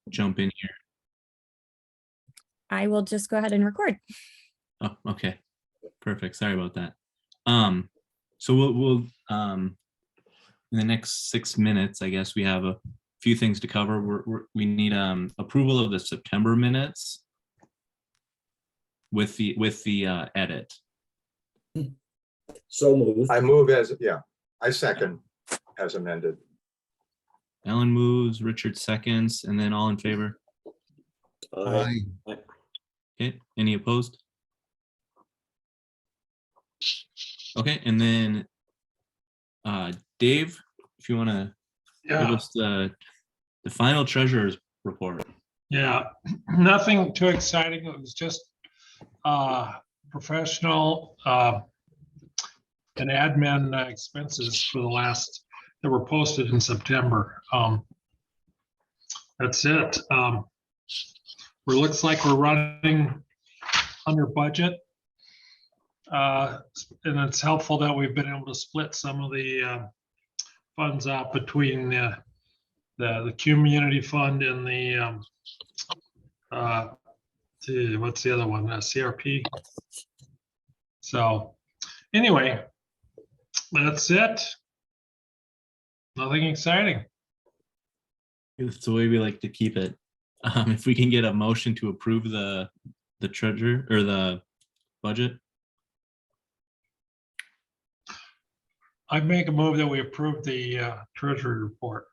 jump in here? I will just go ahead and record. Oh, okay. Perfect. Sorry about that. So we'll in the next 6 minutes, I guess we have a few things to cover. We need approval of the September minutes with the edit. So moved. I move as, yeah, I second as amended. Ellen moves, Richard seconds, and then all in favor. Aye. Okay, any opposed? Okay, and then Dave, if you want to give us the final treasurer's report. Yeah, nothing too exciting. It was just professional and admin expenses for the last that were posted in September. That's it. It looks like we're running under budget. And it's helpful that we've been able to split some of the funds out between the community fund and the what's the other one? CRP. So anyway, that's it. Nothing exciting. It's the way we like to keep it. If we can get a motion to approve the treasurer or the budget. I make a move that we approve the treasury report.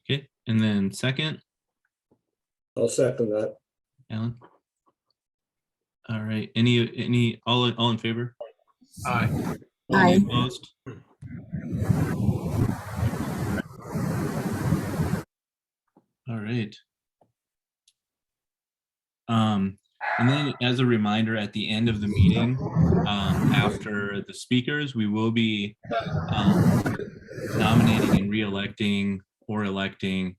Okay, and then second, I'll second that. Alan. All right, all in favor? Aye. Any opposed? All right. And then as a reminder, at the end of the meeting, after the speakers, we will be nominating and re-electing or electing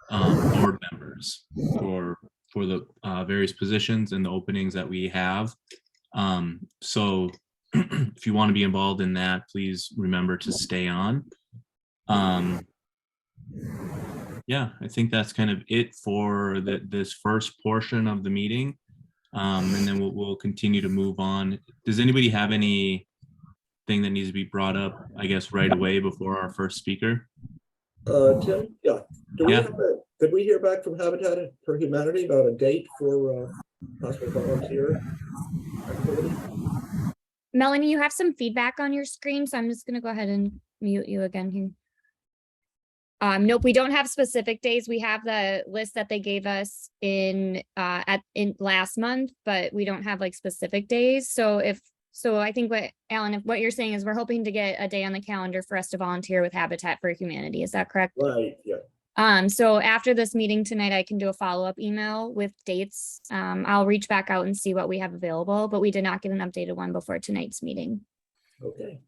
board members for the various positions and the openings that we have. So if you want to be involved in that, please remember to stay on. Yeah, I think that's kind of it for this first portion of the meeting. And then we'll continue to move on. Does anybody have anything that needs to be brought up, I guess, right away before our first speaker? Tim, yeah. Could we hear back from Habitat for Humanity about a date for possible volunteer activity? Melanie, you have some feedback on your screen, so I'm just going to go ahead and mute you again here. Nope, we don't have specific days. We have the list that they gave us in last month, but we don't have like specific days. So I think what you're saying is we're hoping to get a day on the calendar for us to volunteer with Habitat for Humanity. Is that correct? Right, yeah. So after this meeting tonight, I can do a follow-up email with dates. I'll reach back out and see what we have available, but we did not get an updated one before tonight's meeting. Okay.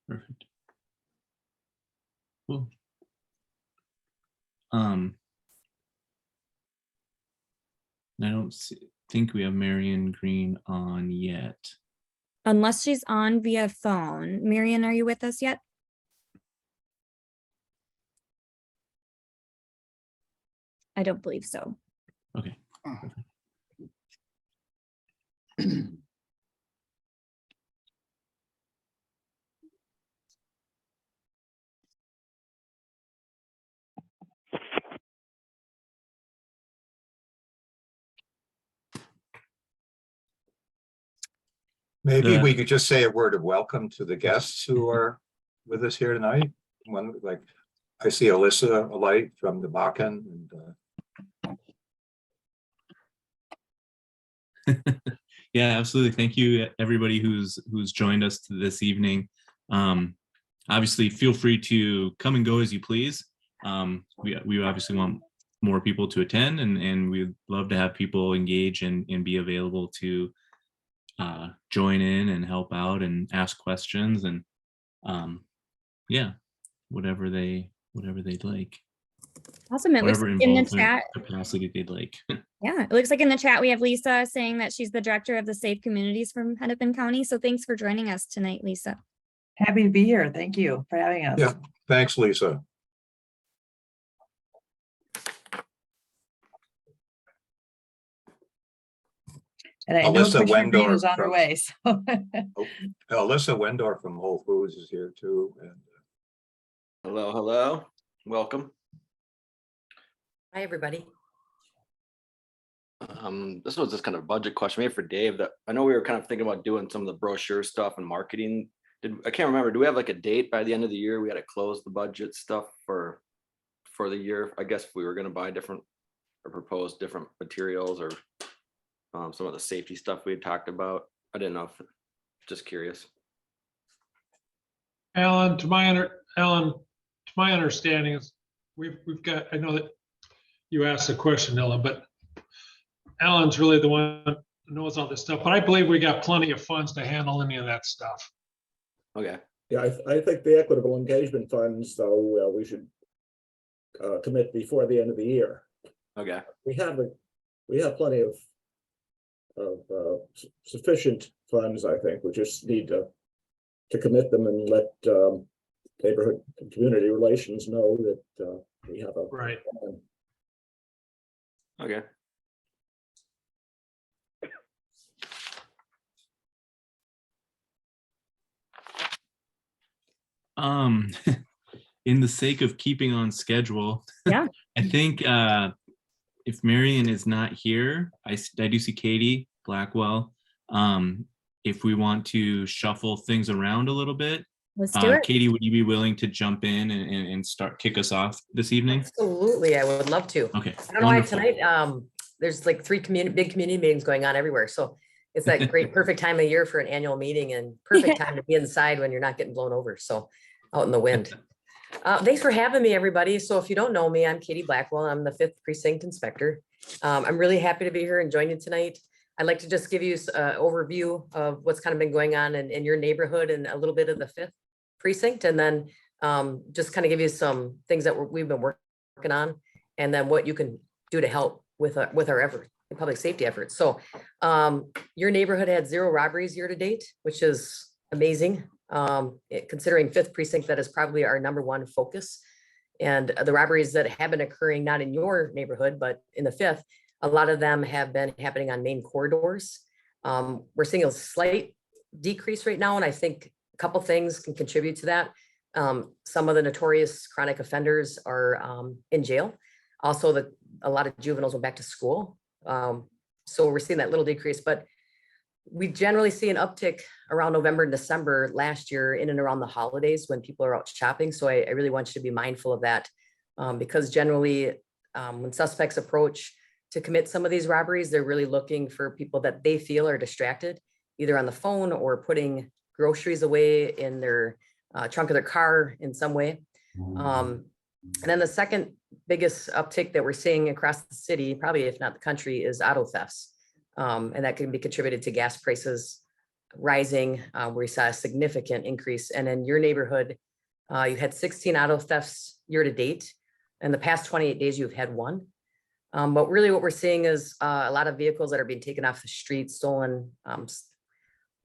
Perfect. Cool. I don't think we have Marion Greene on yet. Unless she's on via phone. Marion, are you with us yet? I don't believe so. Okay. Maybe we could just say a word of welcome to the guests who are with us here tonight. One, like, I see Alyssa Alight from the Maka, and yeah, absolutely. Thank you, everybody who's joined us this evening. Obviously, feel free to come and go as you please. We obviously want more people to attend, and we'd love to have people engage and be available to join in and help out and ask questions, and yeah, whatever they'd like. Awesome. It looks Whatever like in the involvement chat. capacity they'd like. Yeah, it looks like in the chat we have Lisa saying that she's the director of the Safe Communities from Hennepin County. So thanks for joining us tonight, Lisa. Happy to be here. Thank you for having us. yeah, thanks, Lisa. And I know Alyssa Commissioner Greene Wendorf is on her from- way, so. Alyssa Wendorf from Whole Foods is here too. And Hello, hello. Welcome. Hi, everybody. This was just kind of a budget question, maybe for Dave. That I know we were kind of thinking about doing some of the brochure stuff and marketing. I can't remember. Do we have like a date by the end of the year? We had to close the budget stuff for the year. I guess if we were going to buy different or propose different materials or some of the safety stuff we had talked about. I didn't know. Just curious. Alan, to my understanding is we've got, I know that you asked the question, Ella, but Alan's really the one who knows all this stuff, but I believe we got plenty of funds to handle any of that stuff. Okay. Yeah, I think the equitable engagement funds, though, we should commit before the end of the year. Okay. We have plenty of sufficient funds, I think. We just need to commit them and let neighborhood and community relations know that we have a Right. plan. Okay. In the sake of keeping on schedule, Yeah. I think if Marion is not here, I do see Katie Blackwell. If we want to shuffle things around a little bit, Let's do it. Katie, would you be willing to jump in and kick us off this evening? Absolutely, I would love to. Okay. I don't know why wonderful. tonight, there's like big community meetings going on everywhere. So it's that great, perfect time of year for an annual meeting and perfect time to be inside when you're not getting blown over. So out in the wind. Thanks for having me, everybody. So if you don't know me, I'm Katie Blackwell. I'm the 5th Precinct Inspector. I'm really happy to be here and join you tonight. I'd like to just give you an overview of what's kind of been going on in your neighborhood and a little bit of the 5th Precinct, and then just kind of give you some things that we've been working on, and then what you can do to help with our effort, public safety efforts. So your neighborhood had 0 robberies year to date, which is amazing. Considering 5th Precinct, that is probably our #1 focus. And the robberies that have been occurring, not in your neighborhood, but in the 5th, a lot of them have been happening on main corridors. We're seeing a slight decrease right now, and I think a couple things can contribute to that. Some of the notorious chronic offenders are in jail. Also, a lot of juveniles went back to school. So we're seeing that little decrease, but we generally see an uptick around November and December last year in and around the holidays when people are out shopping. So I really want you to be mindful of that because generally when suspects approach to commit some of these robberies, they're really looking for people that they feel are distracted, either on the phone or putting groceries away in their trunk of their car in some way. And then the second biggest uptick that we're seeing across the city, probably if not the country, is auto thefts. And that can be contributed to gas prices rising, where we saw a significant increase. And in your neighborhood, you had 16 auto thefts year to date. In the past 28 days, you've had 1. But really what we're seeing is a lot of vehicles that are being taken off the street, stolen.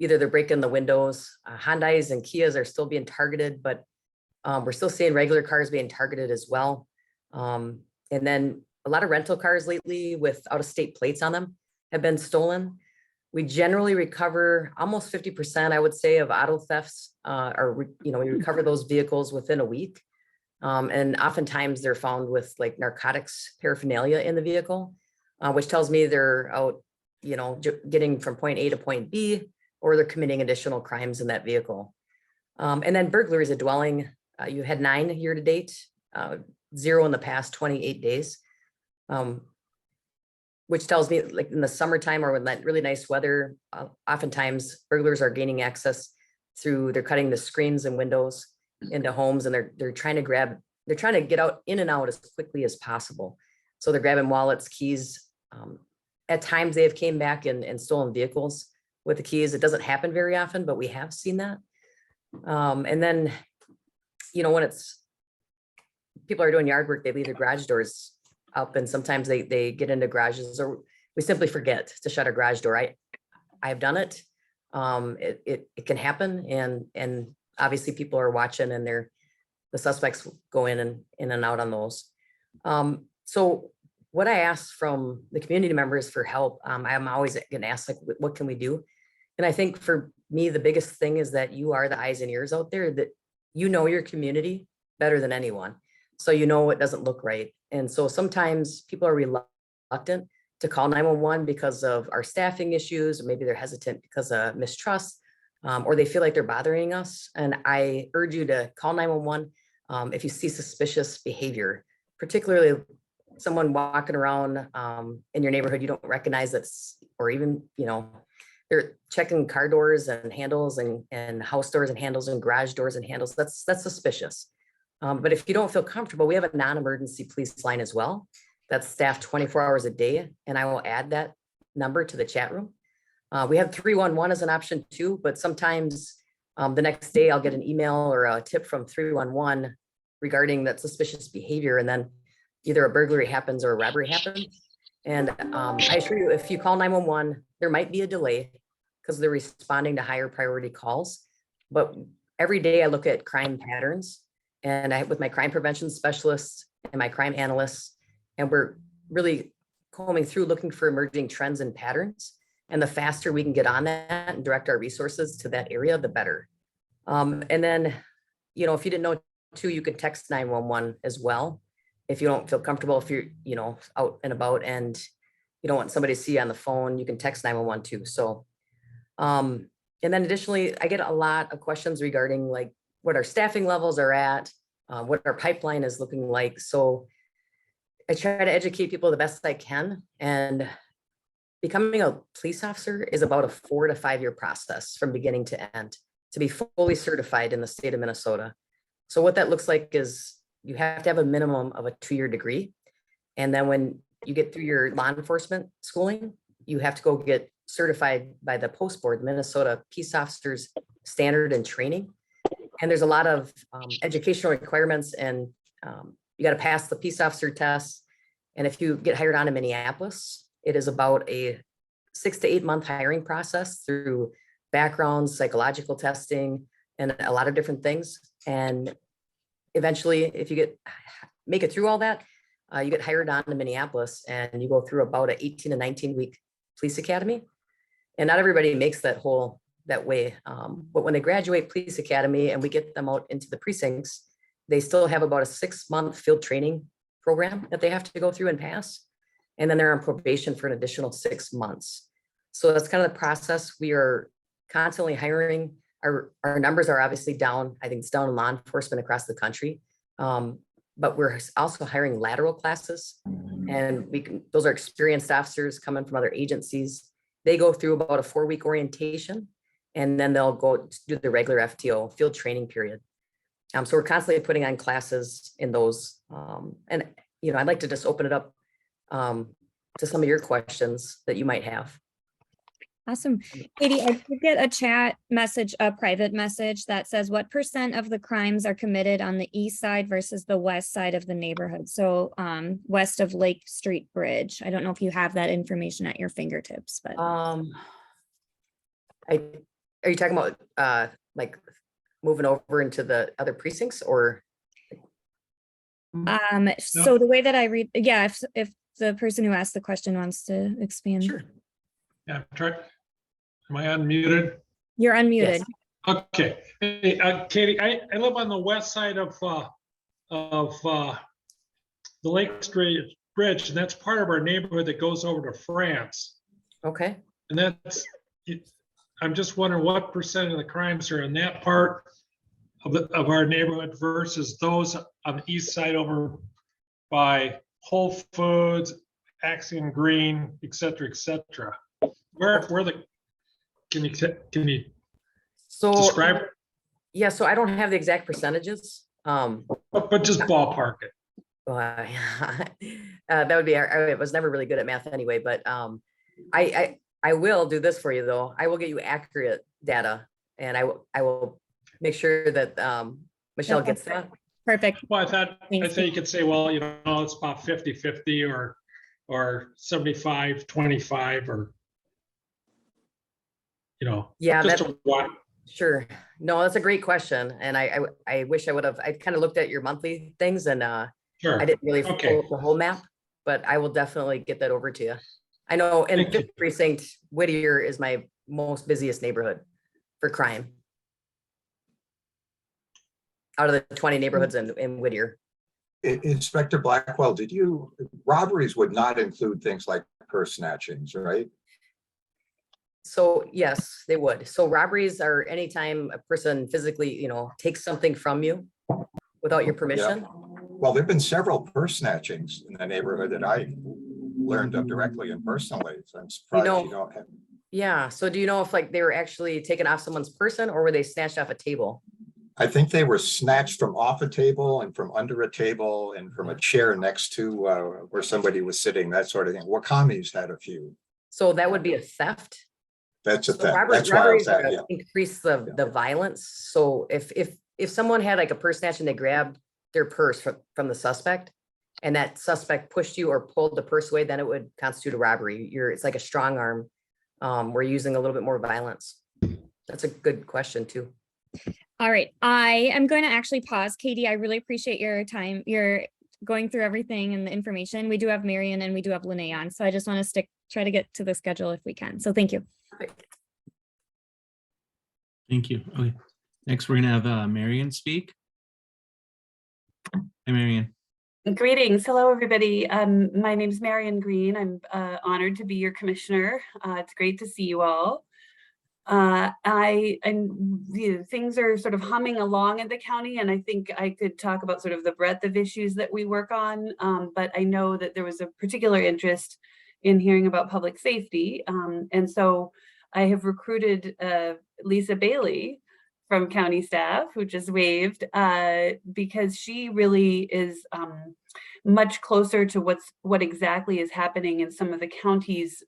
Either they're breaking the windows. Hyundais and Kias are still being targeted, but we're still seeing regular cars being targeted as well. And then a lot of rental cars lately with out-of-state plates on them have been stolen. We generally recover almost 50%, I would say, of auto thefts, we recover those vehicles within a week. And oftentimes they're found with like narcotics paraphernalia in the vehicle, which tells me they're out, getting from point A to point B, or they're committing additional crimes in that vehicle. And then burglaries of dwelling, you had 9 year to date, 0 in the past 28 days. Which tells me like in the summertime or when that really nice weather, oftentimes burglars are gaining access they're cutting the screens and windows into homes, and they're trying to get out in and out as quickly as possible. So they're grabbing wallets, keys. At times they have came back and stolen vehicles with the keys. It doesn't happen very often, but we have seen that. And then, when people are doing yard work, they leave their garage doors up, and sometimes they get into garages, or we simply forget to shut our garage door. I've done it. It can happen, and obviously people are watching, and the suspects go in and out on those. So what I ask from the community members for help, I'm always gonna ask, like, what can we do? And I think for me, the biggest thing is that you are the eyes and ears out there, that you know your community better than anyone. So you know what doesn't look right. And so sometimes people are reluctant to call 911 because of our staffing issues, or maybe they're hesitant because of mistrust, or they feel like they're bothering us. And I urge you to call 911 if you see suspicious behavior, particularly someone walking around in your neighborhood you don't recognize, that's, or even, you know, they're checking car doors and handles and house doors and handles and garage doors and handles. That's suspicious. But if you don't feel comfortable, we have a non-emergency police line as well. That's staffed 24 hours a day. And I will add that number to the chat room. We have 311 as an option too, but sometimes the next day I'll get an email or a tip from 311 regarding that suspicious behavior. And then either a burglary happens or a robbery happens. And I assure you, if you call 911, there might be a delay because they're responding to higher priority calls. But every day I look at crime patterns, and with my crime prevention specialists and my crime analysts, and we're really combing through looking for emerging trends and patterns. And the faster we can get on that and direct our resources to that area, the better. And then, you know, if you didn't know too, you could text 911 as well. If you don't feel comfortable, if you're, you know, out and about and you don't want somebody to see you on the phone, you can text 911 too. So, and then additionally, I get a lot of questions regarding like what our staffing levels are at, what our pipeline is looking like. So I try to educate people the best I can. And becoming a police officer is about a 4 to 5 year process from beginning to end to be fully certified in the state of Minnesota. So what that looks like is you have to have a minimum of a 2-year degree. And then when you get through your law enforcement schooling, you have to go get certified by the post board, Minnesota Peace Officers Standard and Training. And there's a lot of educational requirements, and you got to pass the peace officer test. And if you get hired on in Minneapolis, it is about a 6 to 8 month hiring process through backgrounds, psychological testing, and a lot of different things. And eventually, if you make it through all that, you get hired on to Minneapolis, and you go through about an 18 to 19 week police academy. And not everybody makes that way. But when they graduate police academy and we get them out into the precincts, they still have about a 6-month field training program that they have to go through and pass. And then they're on probation for an additional 6 months. So that's kind of the process. We are constantly hiring. Our numbers are obviously down. I think it's down in law enforcement across the country. But we're also hiring lateral classes. And those are experienced officers coming from other agencies. They go through about a 4-week orientation, and then they'll go do the regular FTO field training period. So we're constantly putting on classes in those. And, you know, I'd like to just open it up to some of your questions that you might have. Awesome. Katie, I did get a chat message, a private message that says, what % of the crimes are committed on the east side versus the west side of the neighborhood? So west of Lake Street Bridge. I don't know if you have that information at your fingertips, but. Are you talking about like moving over into the other precincts, or? So the way that I read, yeah, if the person who asked the question wants to expand. Sure. Yeah, try. Am I unmuted? You're unmuted. Yes. Okay. Hey, Katie, I live on the west side of the Lake Street Bridge, and that's part of our neighborhood that goes over to France. Okay. And I'm just wondering what % of the crimes are in that part of our neighborhood versus those on the east side over by Whole Foods, Axiom Greene, et cetera, et cetera. Can you describe? Yeah, so I don't have the exact percentages. But just ballpark it. That would be, I was never really good at math anyway, but I will do this for you though. I will get you accurate data, and I will make sure that Michelle gets that. Perfect. Well, I thought you could say, well, you know, it's about 50-50 or 75-25 or, you know. Yeah, just sure. No, that's a great question. And I wish I would have, I kind of looked at your monthly things, and sure. I didn't really pull up the whole map. but I will definitely get that over to you. I know in Thank you. 5th precinct, Whittier is my most busiest neighborhood for crime. Out of the 20 neighborhoods in Whittier. Inspector Blackwell, robberies would not include things like purse snatchings, right? So yes, they would. So robberies are anytime a person physically, takes something from you without your permission. Well, there've been several purse snatchings in the neighborhood that I learned of directly and personally. So I'm surprised you don't have. Yeah. So do you know if like they were actually taken off someone's person or were they snatched off a table? I think they were snatched from off a table and from under a table and from a chair next to where somebody was sitting, that sort of thing. Wakami's had a few. So that would be a theft. That's a So theft. That's why I robberies was at, yeah. increase the violence. So if someone had like a purse snatch and they grabbed their purse from the suspect and that suspect pushed you or pulled the purse away, then it would constitute a robbery. It's like a strong arm. We're using a little bit more violence. That's a good question too. All right, I am going to actually pause. Katie, I really appreciate your time. You're going through everything and the information. We do have Marion and we do have Linea on, so I just want to try to get to the schedule if we can. So thank you. Thank you. Okay. Next, we're gonna have Marion speak. Hi, Marion. Greetings. Hello, everybody. My name is Marion Greene. I'm honored to be your commissioner. It's great to see you all. Things are sort of humming along in the county, and I think I could talk about sort of the breadth of issues that we work on. But I know that there was a particular interest in hearing about public safety. And so I have recruited Lisa Bailey from county staff, who just waved, because she really is much closer to what exactly is happening in some of the county's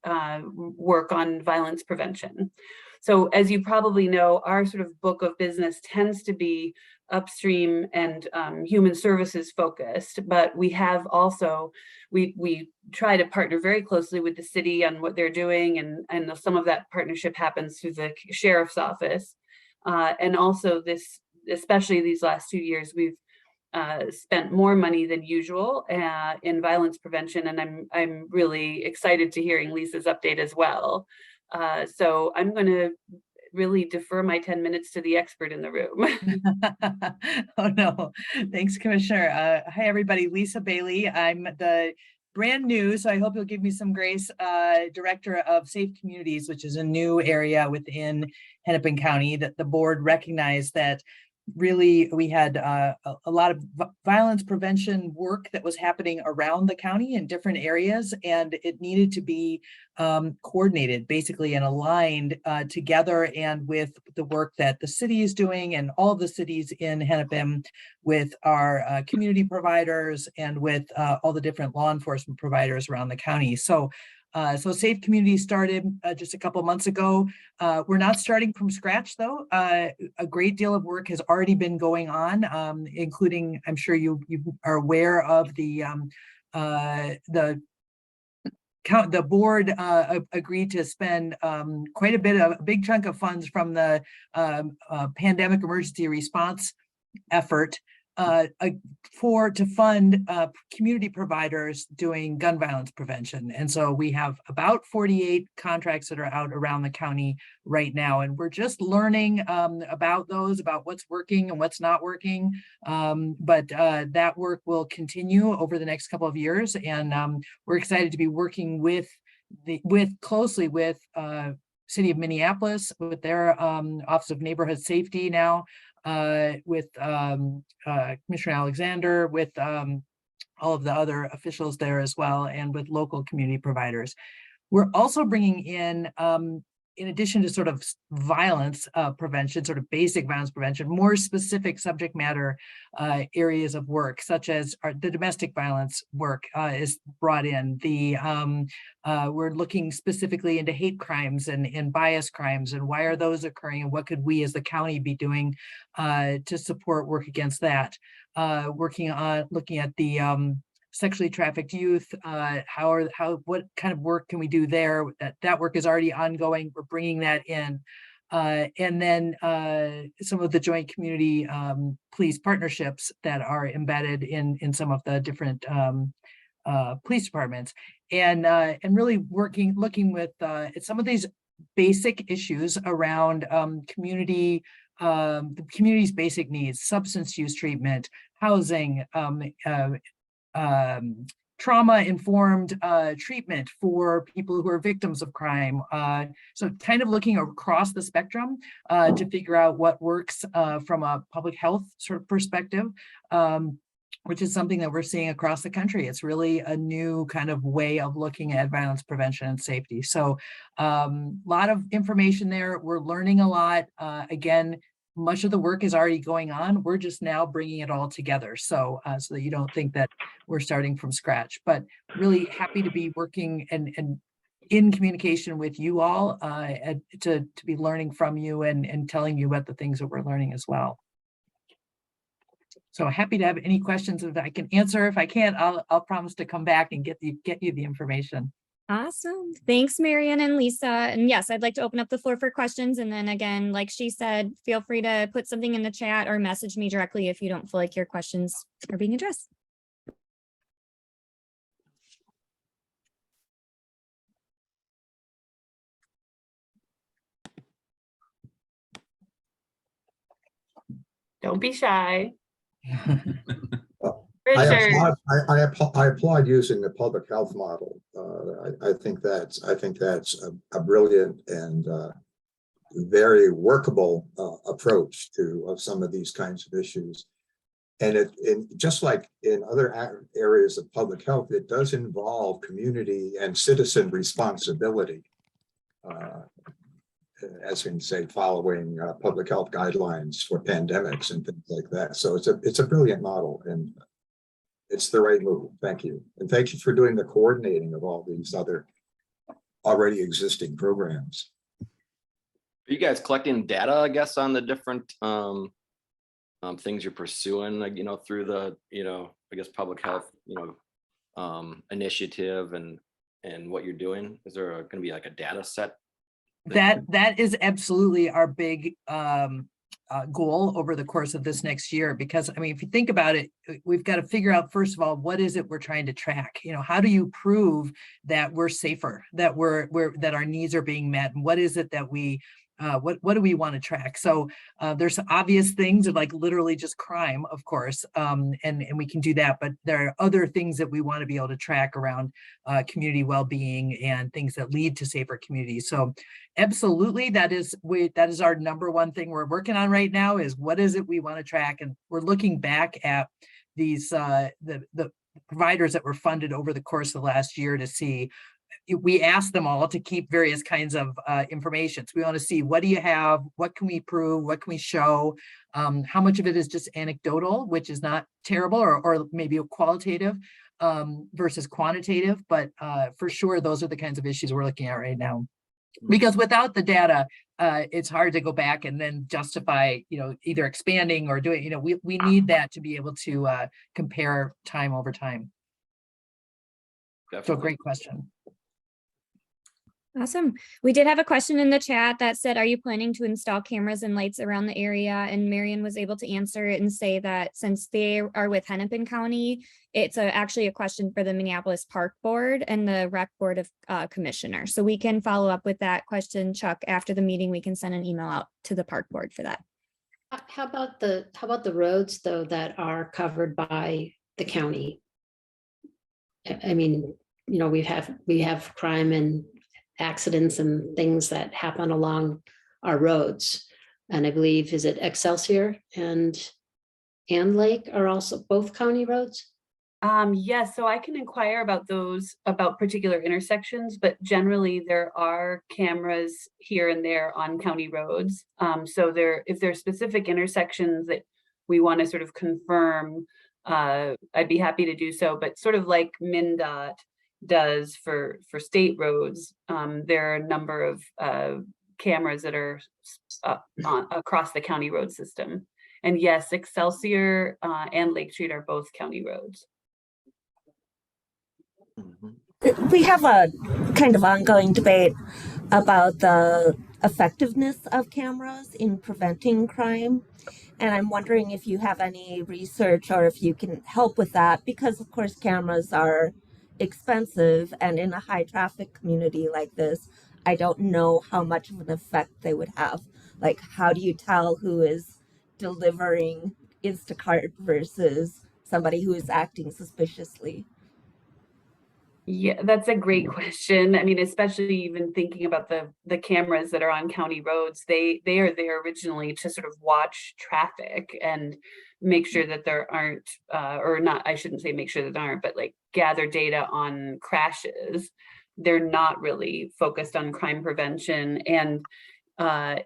work on violence prevention. So as you probably know, our sort of book of business tends to be upstream and human services focused, but we have also, we try to partner very closely with the city on what they're doing, and some of that partnership happens through the sheriff's office. And also especially these last 2 years, we've spent more money than usual in violence prevention, and I'm really excited to hearing Lisa's update as well. So I'm going to really defer my 10 minutes to the expert in the room. Oh, no. Thanks, Commissioner. Hi, everybody. Lisa Bailey. I'm the brand new, so I hope you'll give me some grace, Director of Safe Communities, which is a new area within Hennepin County that the board recognized that really we had a lot of violence prevention work that was happening around the county in different areas, and it needed to be coordinated basically and aligned together, and with the work that the city is doing and all of the cities in Hennepin with our community providers and with all the different law enforcement providers around the county. So Safe Communities started just a couple months ago. We're not starting from scratch, though. A great deal of work has already been going on, including, I'm sure you are aware of the board agreed to spend quite a big chunk of funds from the pandemic emergency response effort to fund community providers doing gun violence prevention. And so we have about 48 contracts that are out around the county right now, and we're just learning about what's working and what's not working. But that work will continue over the next couple of years, and we're excited to be working closely with City of Minneapolis, with their Office of Neighborhood Safety now, with Commissioner Alexander, with all of the other officials there as well, and with local community providers. We're also bringing in addition to sort of violence prevention, sort of basic violence prevention, more specific subject matter areas of work, such as the domestic violence work is brought in. We're looking specifically into hate crimes and bias crimes, and why are those occurring, and what could we as the county be doing to support work against that. Looking at the sexually trafficked youth, what kind of work can we do there? That work is already ongoing. We're bringing that in. And then some of the joint community police partnerships that are embedded in some of the different police departments, and really looking with at some of these basic issues around the community's basic needs, substance use treatment, housing, trauma-informed treatment for people who are victims of crime. So kind of looking across the spectrum to figure out what works from a public health sort of perspective, which is something that we're seeing across the country. It's really a new kind of way of looking at violence prevention and safety. So a lot of information there. We're learning a lot. Again, much of the work is already going on. We're just now bringing it all together. So so that you don't think that we're starting from scratch, but really happy to be working and in communication with you all to be learning from you and telling you about the things that we're learning as well. So happy to have any questions that I can answer. If I can't, I'll promise to come back and get you the information. Awesome. Thanks, Marion and Lisa. And yes, I'd like to open up the floor for questions. And then again, like she said, feel free to put something in the chat or message me directly if you don't feel like your questions are being addressed. Don't be shy. I Richard. applaud using the public health model. I think that's a brilliant and very workable approach of some of these kinds of issues. And just like in other areas of public health, it does involve community and citizen responsibility, as in, say, following public health guidelines for pandemics and things like that. So it's a brilliant model, and it's the right move. Thank you. And thank you for doing the coordinating of all these other already existing programs. Are you guys collecting data, I guess, on the different things you're pursuing, like, through the, I guess, public health, initiative and what you're doing? Is there going to be like a data set? That is absolutely our big goal over the course of this next year, because I mean, if you think about it, we've got to figure out, first of all, what is it we're trying to track? How do you prove that we're safer, that that our needs are being met, and what is it that we what do we want to track? So there's obvious things like literally just crime, of course, and we can do that, but there are other things that we want to be able to track around community well-being and things that lead to safer communities. So absolutely, that is our number one thing we're working on right now, is what is it we want to track. And we're looking back at these the providers that were funded over the course of the last year to see. We asked them all to keep various kinds of information. So we want to see, what do you have? What can we prove? What can we show? How much of it is just anecdotal, which is not terrible, or maybe qualitative versus quantitative. But for sure, those are the kinds of issues we're looking at right now. Because without the data, it's hard to go back and then justify, either expanding or doing, we need that to be able to compare time over time. Definitely. So great question. Awesome. We did have a question in the chat that said, are you planning to install cameras and lights around the area? And Marion was able to answer it and say that since they are with Hennepin County, it's actually a question for the Minneapolis Park Board and the Rec Board of Commissioners. So we can follow up with that question, Chuck. After the meeting, we can send an email out to the Park Board for that. How about the roads, though, that are covered by the county? I mean, we have crime and accidents and things that happen along our roads. And I believe, is it Excelsior and Lake are also both county roads? Yes, so I can inquire about those, about particular intersections, but generally there are cameras here and there on county roads. So if there are specific intersections that we want to sort of confirm, I'd be happy to do so. But sort of like MnDOT does for state roads, there are a number of cameras that are across the county road system. And yes, Excelsior and Lake Street are both county roads. We have a kind of ongoing debate about the effectiveness of cameras in preventing crime. And I'm wondering if you have any research or if you can help with that, because of course cameras are expensive, and in a high traffic community like this, I don't know how much of an effect they would have. Like, how do you tell who is delivering Instacart versus somebody who is acting suspiciously? Yeah, that's a great question. I mean, especially even thinking about the cameras that are on county roads, they are there originally to sort of watch traffic and make sure that there aren't, or not, I shouldn't say make sure that there aren't, but like gather data on crashes. They're not really focused on crime prevention. And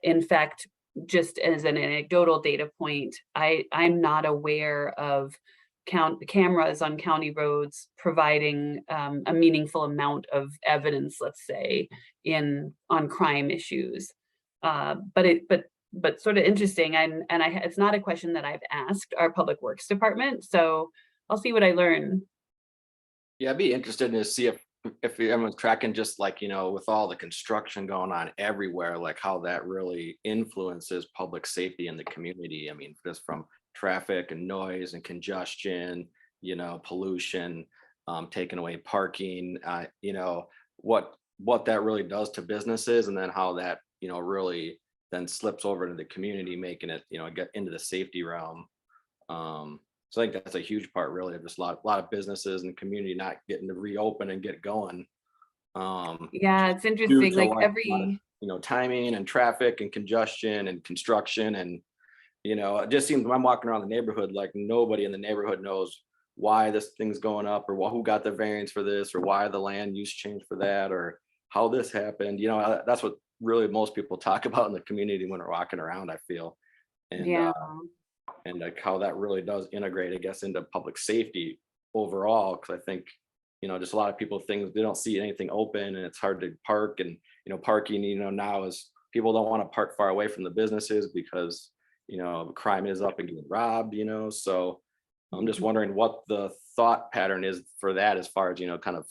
in fact, just as an anecdotal data point, I'm not aware of cameras on county roads providing a meaningful amount of evidence, let's say, on crime issues. But sort of interesting, and it's not a question that I've asked our public works department, so I'll see what I learn. Yeah, I'd be interested to see if everyone's tracking, just like, you know, with all the construction going on everywhere, like how that really influences public safety in the community. I mean, just from traffic and noise and congestion, you know, pollution, taking away parking, you know, what that really does to businesses, and then how that, you know, really then slips over into the community, making it, you know, get into the safety realm. So I think that's a huge part, really, of just a lot of businesses and the community not getting to reopen and get going. Yeah, it's Due interesting, to like a lot of, you know, timing and traffic and congestion and construction. And, you know, it just seems when I'm walking around the neighborhood, like nobody in the neighborhood knows why this thing's going up, or who got the variance for this, or why the land use changed for that, or how this happened. You know, that's what really most people talk about in the community when they're walking around, I feel. And yeah. And like how that really does integrate, I guess, into public safety overall. Because I think, you know, just a lot of people think they don't see anything open, and it's hard to park. And, you know, parking, you know, now is people don't want to park far away from the businesses because, you know, crime is up and getting robbed, you know. So I'm just wondering what the thought pattern is for that, as far as, you know, kind of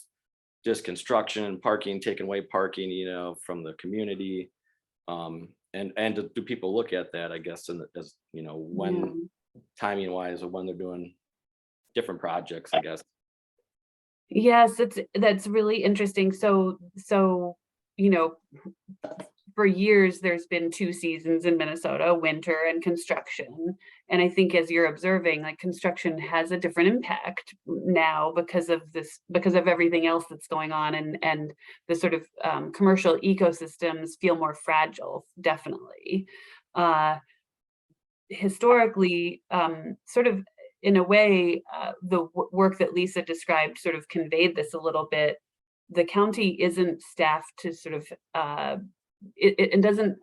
just construction and parking, taking away parking, you know, from the community. And do people look at that, I guess, as, you know, when timing wise, or when they're doing different projects, I guess. Yes, that's really interesting. So, you know, for years, there's been 2 seasons in Minnesota, winter and construction. And I think, as you're observing, like, construction has a different impact now because of everything else that's going on, and the sort of commercial ecosystems feel more fragile, definitely. Historically, sort of in a way, the work that Lisa described sort of conveyed this a little bit. The county isn't staffed to sort of it doesn't,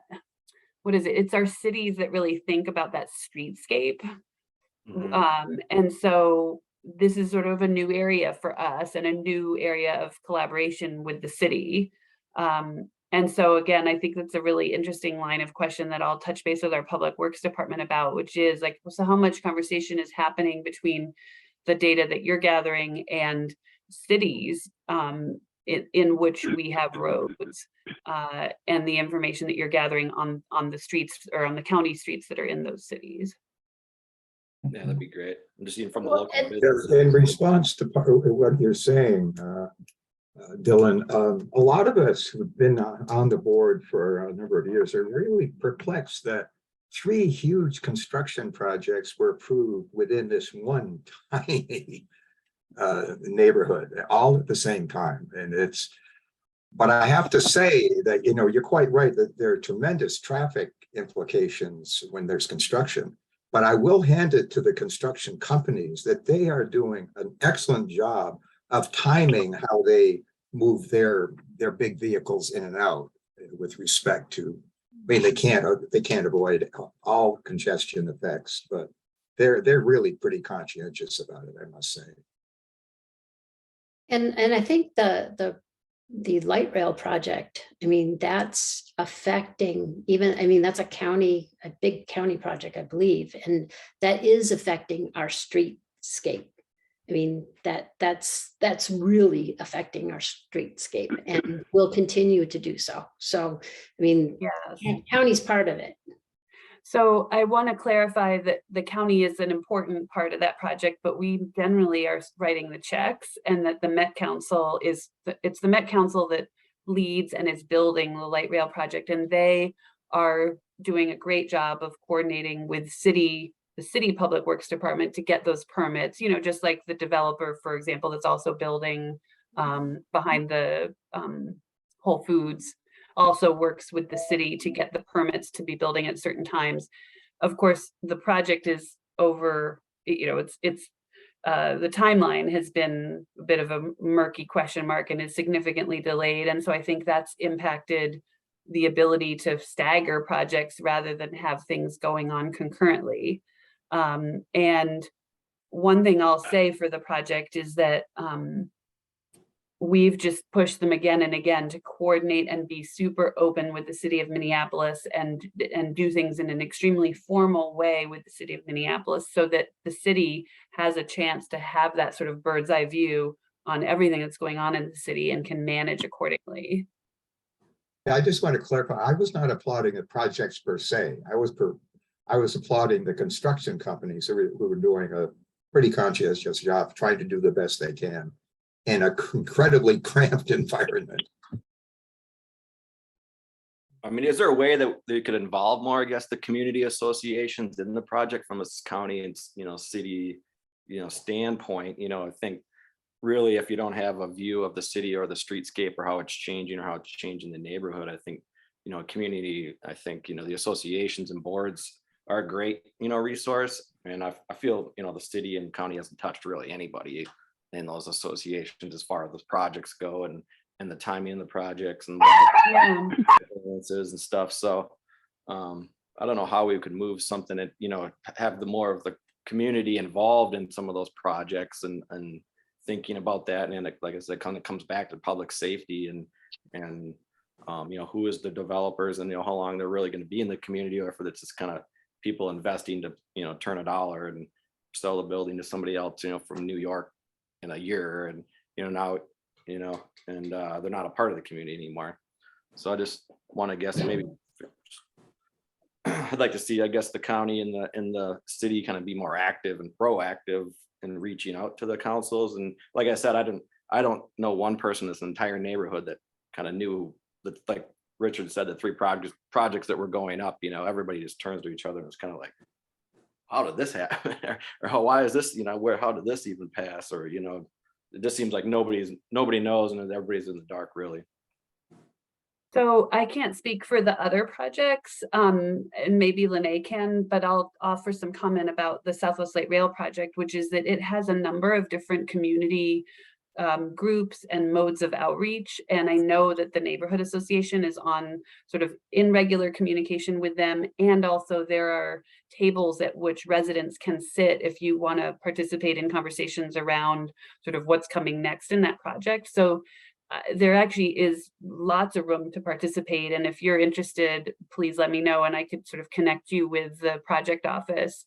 what is it? It's our cities that really think about that streetscape. And so this is sort of a new area for us, and a new area of collaboration with the city. And so again, I think that's a really interesting line of question that I'll touch base with our public works department about, which is like, so how much conversation is happening between the data that you're gathering and cities in which we have roads, and the information that you're gathering on the streets, or on the county streets that are in those cities. Yeah, that'd be great. I'm just even from the local business. In response to what you're saying, Dylan, a lot of us who've been on the board for a number of years are really perplexed that 3 huge construction projects were approved within this one tiny neighborhood, all at the same time. And but I have to say that, you know, you're quite right that there are tremendous traffic implications when there's construction. But I will hand it to the construction companies that they are doing an excellent job of timing how they move their big vehicles in and out with respect to, I mean, they can't avoid all congestion effects, but they're really pretty conscientious about it, I must say. And I think the light rail project, I mean, that's affecting even, I mean, that's a big county project, I believe, and that is affecting our streetscape. I mean, that's really affecting our streetscape, and will continue to do so. So, I mean, county's part of it. So I want to clarify that the county is an important part of that project, but we generally are writing the checks, and that the Met Council is, it's the Met Council that leads and is building the light rail project, and they are doing a great job of coordinating with the city public works department to get those permits, you know, just like the developer, for example, that's also building behind the Whole Foods also works with the city to get the permits to be building at certain times. Of course, the project is over, you know, it's the timeline has been a bit of a murky question mark and is significantly delayed. And so I think that's impacted the ability to stagger projects rather than have things going on concurrently. And one thing I'll say for the project is that we've just pushed them again and again to coordinate and be super open with the city of Minneapolis and do things in an extremely formal way with the city of Minneapolis, so that the city has a chance to have that sort of bird's eye view on everything that's going on in the city and can manage accordingly. Yeah, I just want to clarify, I was not applauding the projects per se. I was applauding the construction companies who were doing a pretty conscientious job, trying to do the best they can in an incredibly cramped environment. I mean, is there a way that they could involve more, I guess, the community associations in the project from a county and, you know, city, you know, standpoint? You know, I think really if you don't have a view of the city or the streetscape or how it's changing or how it's changing the neighborhood, I think, you know, community, I think, you know, the associations and boards are a great, you know, resource. And I feel, you know, the city and county hasn't touched really anybody in those associations as far as those projects go and the timing of the projects and and stuff. So I don't know how we could move something that, you know, have the more of the community involved in some of those projects and thinking about that. And like I said, kind of comes back to public safety and you know, who is the developers and, you know, how long they're really going to be in the community, or if it's just kind of people investing to, you know, turn a dollar and sell the building to somebody else, you know, from New York in a year. And, you know, now, you know, and they're not a part of the community anymore. So I just want to guess maybe I'd like to see, I guess, the county and the city kind of be more active and proactive in reaching out to the councils. And like I said, I don't know one person in this entire neighborhood that kind of knew that, like Richard said, the three projects that were going up, you know, everybody just turns to each other and it's kind of like, how did this happen? Or why is this, you know, how did this even pass? Or, you know, it just seems like nobody knows and everybody's in the dark, really. So I can't speak for the other projects, and maybe Linea can, but I'll offer some comment about the Southwest Light Rail project, which is that it has a number of different community groups and modes of outreach. And I know that the neighborhood association is on sort of in regular communication with them. And also there are tables at which residents can sit if you want to participate in conversations around sort of what's coming next in that project. So there actually is lots of room to participate. And if you're interested, please let me know and I could sort of connect you with the project office.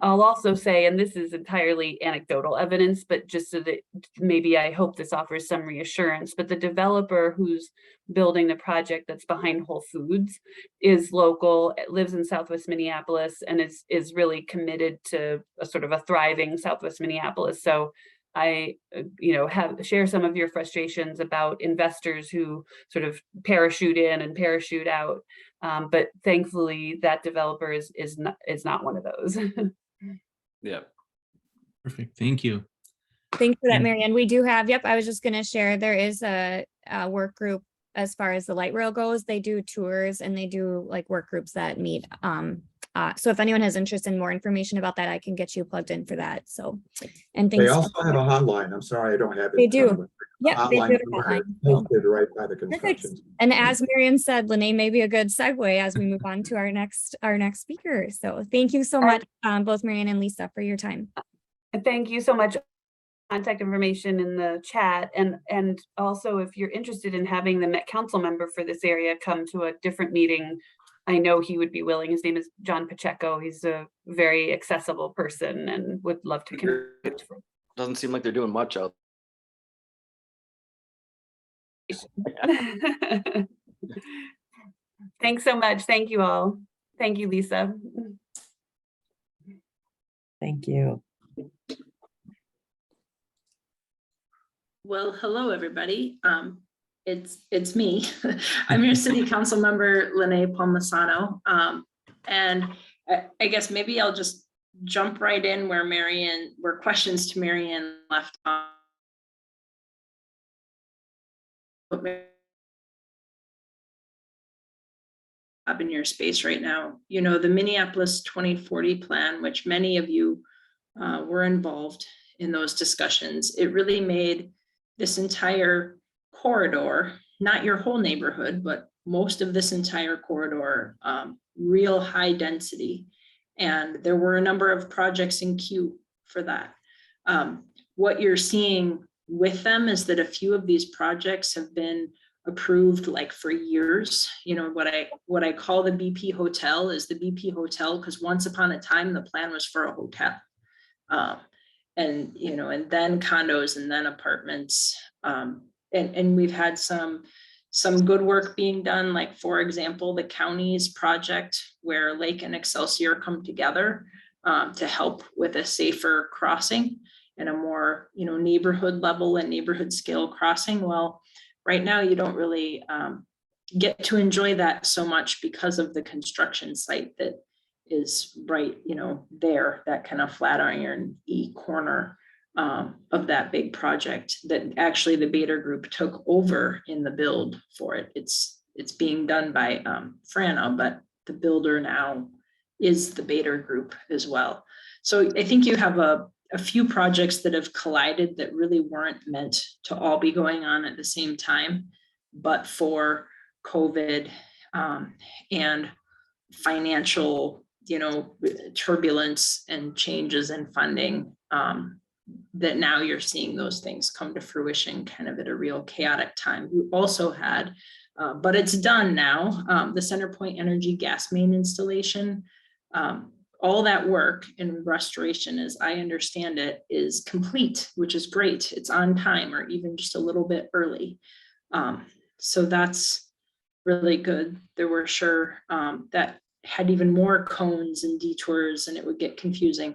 I'll also say, and this is entirely anecdotal evidence, but just so that maybe I hope this offers some reassurance, but the developer who's building the project that's behind Whole Foods is local, lives in Southwest Minneapolis, and is really committed to a sort of a thriving Southwest Minneapolis. So I, you know, share some of your frustrations about investors who sort of parachute in and parachute out. But thankfully that developer is not one of those. Yeah. Perfect. Thank you. Thanks for that, And- Marion. We do have, yep, I was just gonna share, there is a work group as far as the light rail goes. They do tours and they do like work groups that meet. So if anyone has interest in more information about that, I can get you plugged in for that. So, and They thanks. also have a hotline. I'm sorry, I don't have it. They in front do. of me. Yeah, they do Hotline have a number hotline, so. posted right by the Perfect. construction. And as Marion said, Linea may be a good segue as we move on to our next speaker. So thank you so much, both Marion and Lisa, for your time. Thank you so much. Contact information in the chat, and also if you're interested in having the Met Council member for this area come to a different meeting, I know he would be willing. His name is John Pacheco. He's a very accessible person and would love to connect. Doesn't seem like they're doing much out. Thanks so much. Thank you all. Thank you, Lisa. Thank you. Well, hello, everybody. It's me. I'm your city council member, Linea Palmisano. And I guess maybe I'll just jump right in where questions to Marion left off. Up in your space right now, you know, the Minneapolis 2040 plan, which many of you were involved in those discussions, it really made this entire corridor, not your whole neighborhood, but most of this entire corridor, real high density. And there were a number of projects in queue for that. What you're seeing with them is that a few of these projects have been approved like for years. You know, what I call the BP hotel is the BP hotel because once upon a time the plan was for a hotel. And you know, and then condos and then apartments. And we've had some good work being done, like for example, the county's project where Lake and Excelsior come together to help with a safer crossing and a more, you know, neighborhood level and neighborhood scale crossing. Well, right now you don't really get to enjoy that so much because of the construction site that is right, you know, there, that kind of Flatiron-y corner of that big project that actually the Bader Group took over in the build for it. It's being done by Frana, but the builder now is the Bader Group as well. So I think you have a few projects that have collided that really weren't meant to all be going on at the same time, but for COVID and financial, you know, turbulence and changes in funding, that now you're seeing those things come to fruition kind of at a real chaotic time. We also had, but it's done now, the CenterPoint Energy gas main installation. All that work and restoration, as I understand it, is complete, which is great. It's on time or even just a little bit early. So that's really good. There were sure that had even more cones and detours and it would get confusing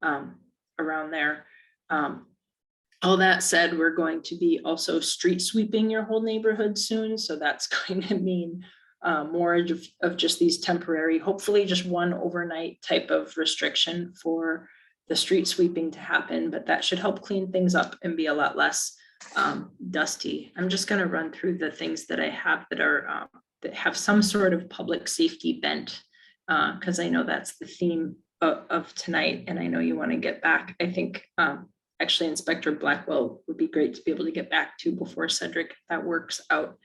around there. All that said, we're going to be also street sweeping your whole neighborhood soon. So that's going to mean more of just these temporary, hopefully just one overnight type of restriction for the street sweeping to happen, but that should help clean things up and be a lot less dusty. I'm just going to run through the things that I have that are that have some sort of public safety bent, because I know that's the theme of tonight, and I know you want to get back. I think actually Inspector Blackwell would be great to be able to get back to before Cedric, if that works out.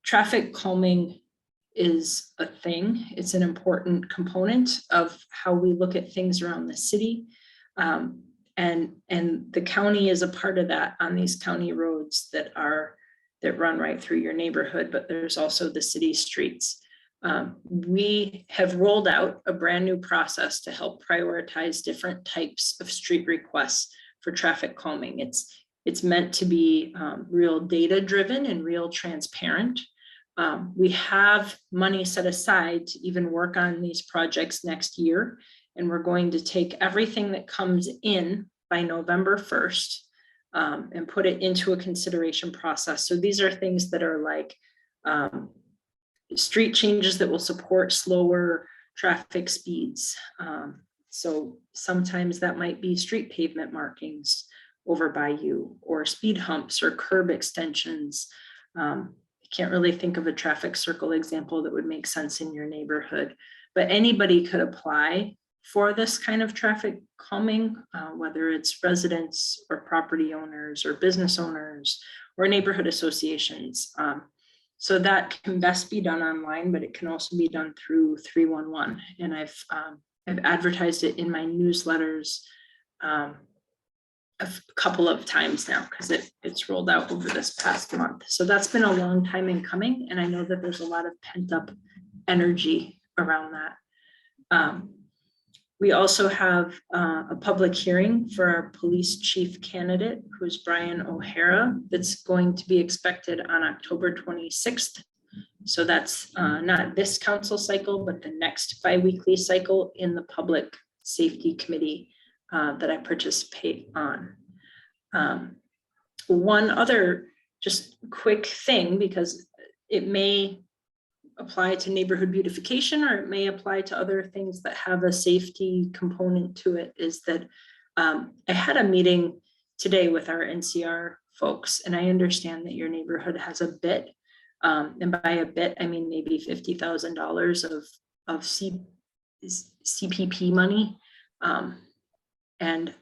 Traffic calming is a thing. It's an important component of how we look at things around the city. And the county is a part of that on these county roads that run right through your neighborhood, but there's also the city streets. We have rolled out a brand new process to help prioritize different types of street requests for traffic calming. It's meant to be real data driven and real transparent. We have money set aside to even work on these projects next year. And we're going to take everything that comes in by November 1st and put it into a consideration process. So these are things that are like street changes that will support slower traffic speeds. So sometimes that might be street pavement markings over by you, or speed humps or curb extensions. I can't really think of a traffic circle example that would make sense in your neighborhood, but anybody could apply for this kind of traffic calming, whether it's residents or property owners or business owners or neighborhood associations. So that can best be done online, but it can also be done through 311. And I've advertised it in my newsletters a couple of times now because it's rolled out over this past month. So that's been a long time in coming. And I know that there's a lot of pent up energy around that. We also have a public hearing for our police chief candidate, who's Brian O'Hara, that's going to be expected on October 26th. So that's not this council cycle, but the next bi-weekly cycle in the Public Safety Committee that I participate on. One other just quick thing, because it may apply to neighborhood beautification or it may apply to other things that have a safety component to it, is that I had a meeting today with our NCR folks, and I understand that your neighborhood has a bit, and by a bit, I mean maybe $50,000 of CPP money. And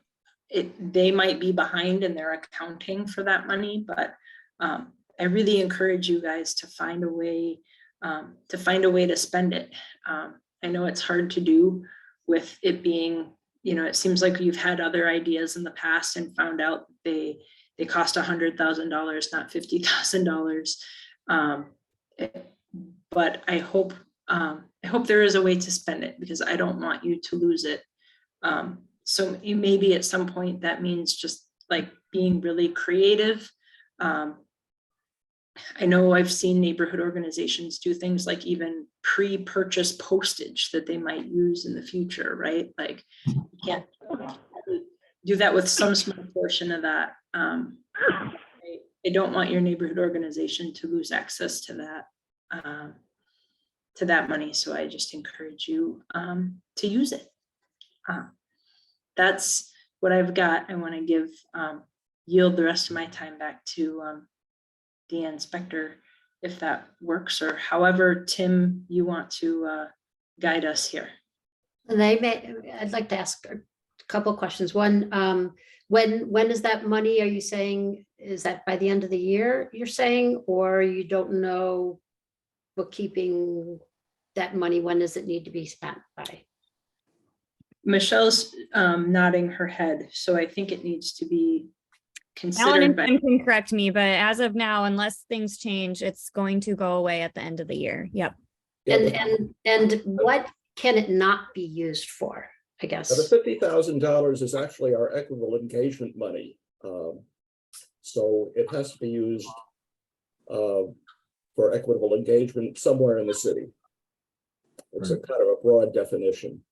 they might be behind in their accounting for that money, but I really encourage you guys to find a way to spend it. I know it's hard to do with it being, you know, it seems like you've had other ideas in the past and found out they cost $100,000, not $50,000. But I hope there is a way to spend it, because I don't want you to lose it. So maybe at some point that means just like being really creative. I know I've seen neighborhood organizations do things like even pre-purchase postage that they might use in the future, right? Like you can't do that with some small portion of that. I don't want your neighborhood organization to lose access to that money. So I just encourage you to use it. That's what I've got. I want to yield the rest of my time back to the inspector, if that works, or however, Tim, you want to guide us here. And I'd like to ask a couple of questions. One, when is that money? Are you saying, is that by the end of the year you're saying, or you don't know bookkeeping that money? When does it need to be spent by? Michelle's nodding her head, so I think it needs to be Alan considered and by. Tim can correct me, but as of now, unless things change, it's going to go away at the end of the year. Yep. And what can it not be used for, I guess? The $50,000 is actually our equitable engagement money. So it has to be used for equitable engagement somewhere in the city. It's a kind of a broad definition.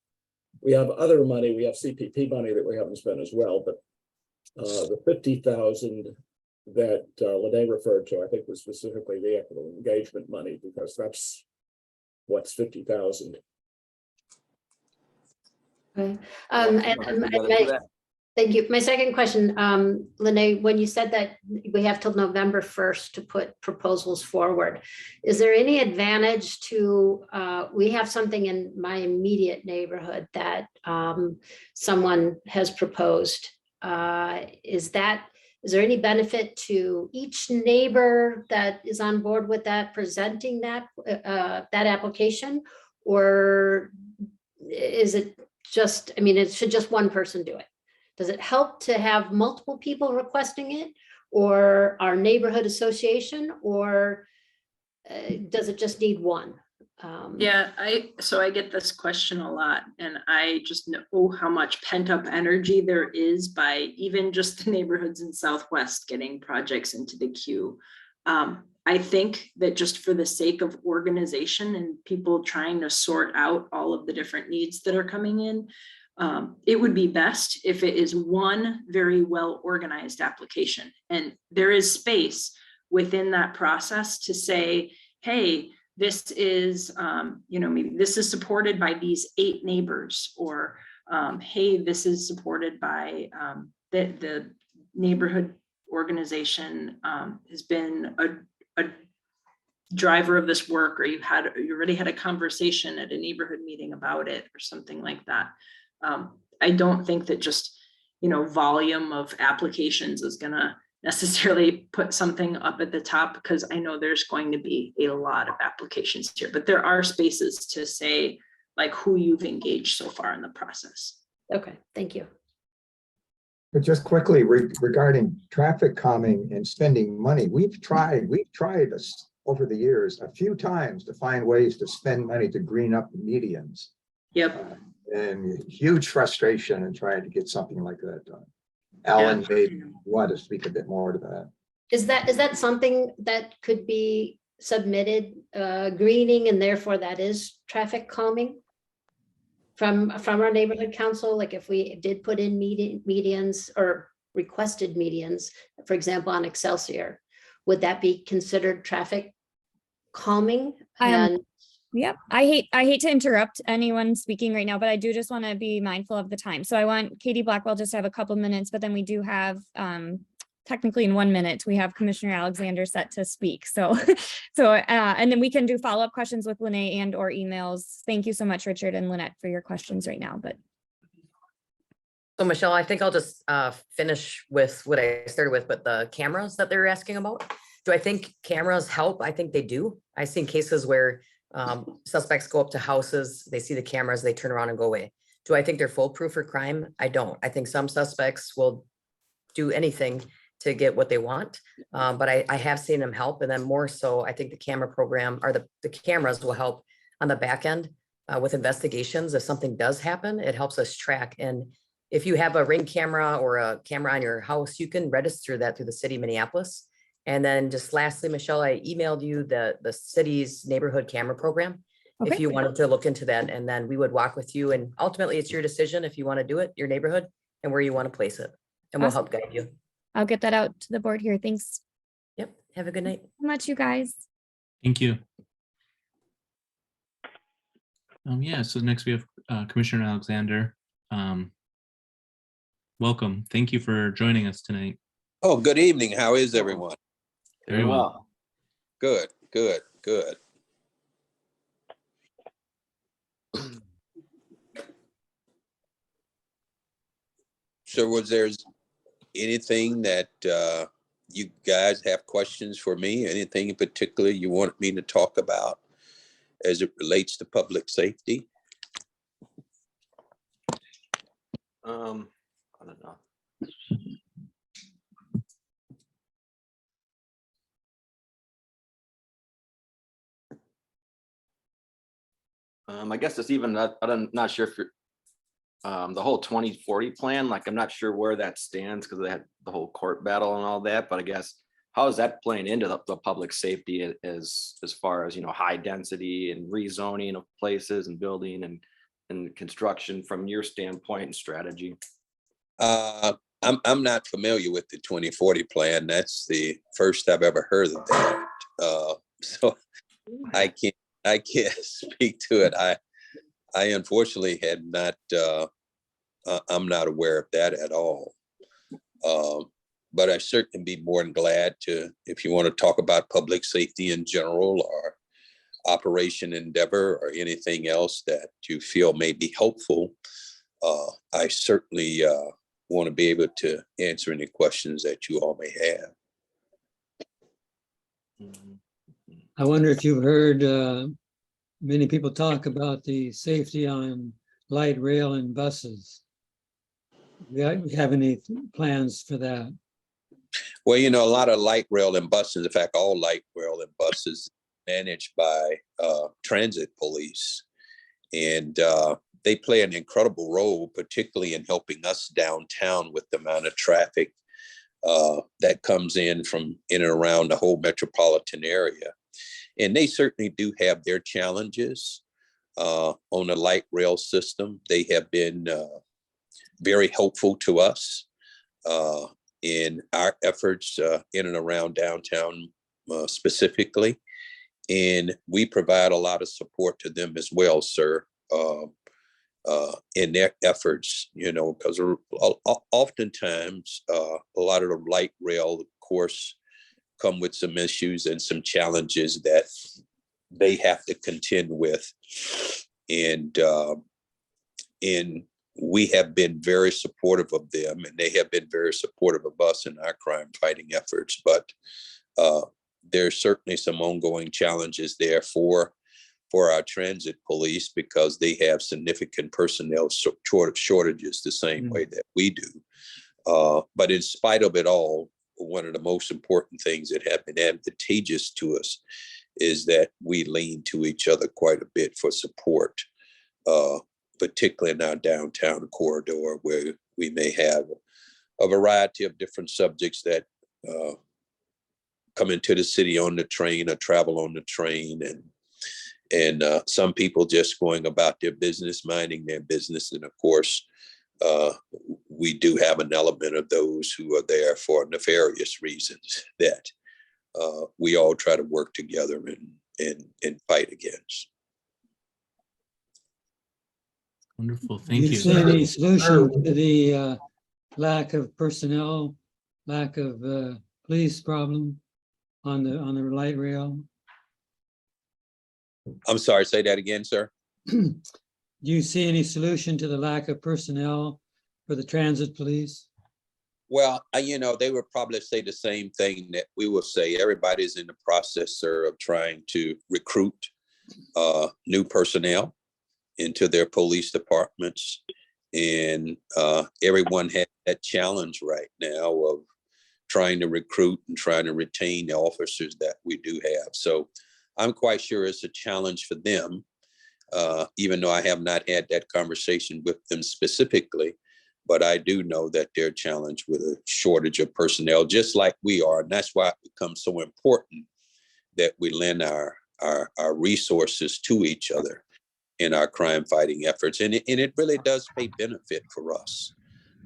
We have other money, we have CPP money that we haven't spent as well, but the $50,000 that Linea referred to, I think was specifically the equitable engagement money, because that's what's $50,000. Okay. Thank you. My second question, Linea, when you said that we have till November 1st to put proposals forward, is there any advantage to, we have something in my immediate neighborhood that someone has proposed. Is there any benefit to each neighbor that is on board with that presenting that application, or is it just, I mean, it should just one person do it? Does it help to have multiple people requesting it, or our neighborhood association, or does it just need one? Yeah, so I get this question a lot, and I just know how much pent up energy there is by even just the neighborhoods in Southwest getting projects into the queue. I think that just for the sake of organization and people trying to sort out all of the different needs that are coming in, it would be best if it is one very well organized application, and there is space within that process to say, hey, this is, maybe this is supported by these 8 neighbors, or hey, this is supported by the neighborhood organization has been a driver of this work, or you already had a conversation at a neighborhood meeting about it, or something like that. I don't think that just, volume of applications is gonna necessarily put something up at the top, because I know there's going to be a lot of applications here, but there are spaces to say like who you've engaged so far in the process. Okay, thank you. But just quickly regarding traffic calming and spending money, we've tried this over the years a few times to find ways to spend money to green up the medians. Yep. And huge frustration in trying to get something like that done. Alan may want to speak a bit more to that. Is that something that could be submitted greening, and therefore that is traffic calming from our neighborhood council? Like if we did put in medians or requested medians, for example, on Excelsior, would that be considered traffic calming? And Yep. I hate to interrupt anyone speaking right now, but I do just want to be mindful of the time. So I want Katie Blackwell just to have a couple minutes, but then we do have technically in 1 minute, we have Commissioner Alexander set to speak. So and then we can do follow-up questions with Linea and or emails. Thank you so much, Richard and Lynette, for your questions right now. But So Michelle, I think I'll just finish with what I started with, but the cameras that they're asking about. Do I think cameras help? I think they do. I've seen cases where suspects go up to houses, they see the cameras, they turn around and go away. Do I think they're foolproof for crime? I don't. I think some suspects will do anything to get what they want. But I have seen them help. And then more so, I think the camera program or the cameras will help on the back end with investigations. If something does happen, it helps us track. And if you have a Ring camera or a camera on your house, you can register that through the city of Minneapolis. And then just lastly, Michelle, I emailed you the city's neighborhood camera program. Okay. If you wanted to look into that, and then we would walk with you, and ultimately it's your decision if you want to do it, your neighborhood, and where you want to place it. And we'll Awesome. help guide you. I'll get that out to the board here. Thanks Yep. Have a good night. so much, you guys. Thank you. Yeah, so next we have Commissioner Alexander. Welcome. Thank you for joining us tonight. Oh, good evening. How is everyone? Very well. Good, good, good. So was there anything that you guys have questions for me? Anything in particular you want me to talk about as it relates to public safety? I don't know. I guess it's even, I'm not sure if you're, the whole 2040 plan, like, I'm not sure where that stands because they had the whole court battle and all that, but I guess, how is that playing into the public safety as far as, high density and rezoning of places and building and construction from your standpoint and strategy? I'm not familiar with the 2040 plan. That's the first I've ever heard of that. So I can't speak to it. I unfortunately had not, I'm not aware of that at all. But I certainly be more than glad to, if you want to talk about public safety in general or Operation Endeavor or anything else that you feel may be helpful, I certainly want to be able to answer any questions that you all may have. I wonder if you've heard many people talk about the safety on light rail and buses. We have any plans for that? Well, a lot of light rail and buses, in fact, all light rail and buses managed by transit police. And they play an incredible role, particularly in helping us downtown with the amount of traffic that comes in from in and around the whole metropolitan area. And they certainly do have their challenges on the light rail system. They have been very helpful to us in our efforts in and around downtown specifically. And we provide a lot of support to them as well, sir, in their efforts, because oftentimes a lot of the light rail, of course, come with some issues and some challenges that they have to contend with. And we have been very supportive of them, and they have been very supportive of us in our crime fighting efforts. But there's certainly some ongoing challenges there for our transit police because they have significant personnel shortages the same way that we do. But in spite of it all, one of the most important things that have been advantageous to us is that we lean to each other quite a bit for support, particularly in our downtown corridor where we may have a variety of different subjects that come into the city on the train or travel on the train, and some people just going about their business, minding their business. And of course, we do have an element of those who are there for nefarious reasons that we all try to work together and fight against. Wonderful, Do thank you you. see any solution to the lack of personnel, lack of police problem on the light rail? I'm sorry, say that again, sir. Do you see any solution to the lack of personnel for the transit police? Well, they would probably say the same thing that we will say. Everybody's in the process, sir, of trying to recruit new personnel into their police departments. And everyone has that challenge right now of trying to recruit and trying to retain the officers that we do have. So I'm quite sure it's a challenge for them, even though I have not had that conversation with them specifically. But I do know that they're challenged with a shortage of personnel, just like we are. And that's why it becomes so important that we lend our resources to each other in our crime fighting efforts. And it really does pay benefit for us.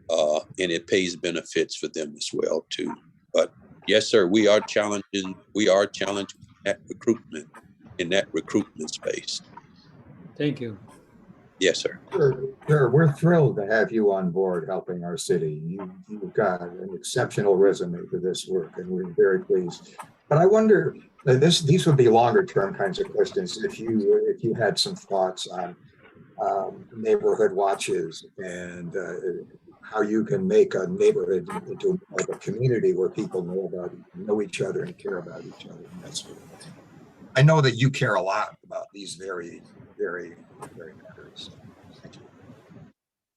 And it pays benefits for them as well, too. But yes, sir, we are challenging that recruitment in that recruitment space. Thank you. Yes, sir. Sure, we're thrilled to have you on board helping our city. You've got an exceptional resume for this work, and we're very pleased. But I wonder, these would be longer term kinds of questions if you had some thoughts on neighborhood watches and how you can make a neighborhood into like a community where people know each other and care about each other and that sort of thing. I know that you care a lot about these very, very, very matters. Thank you.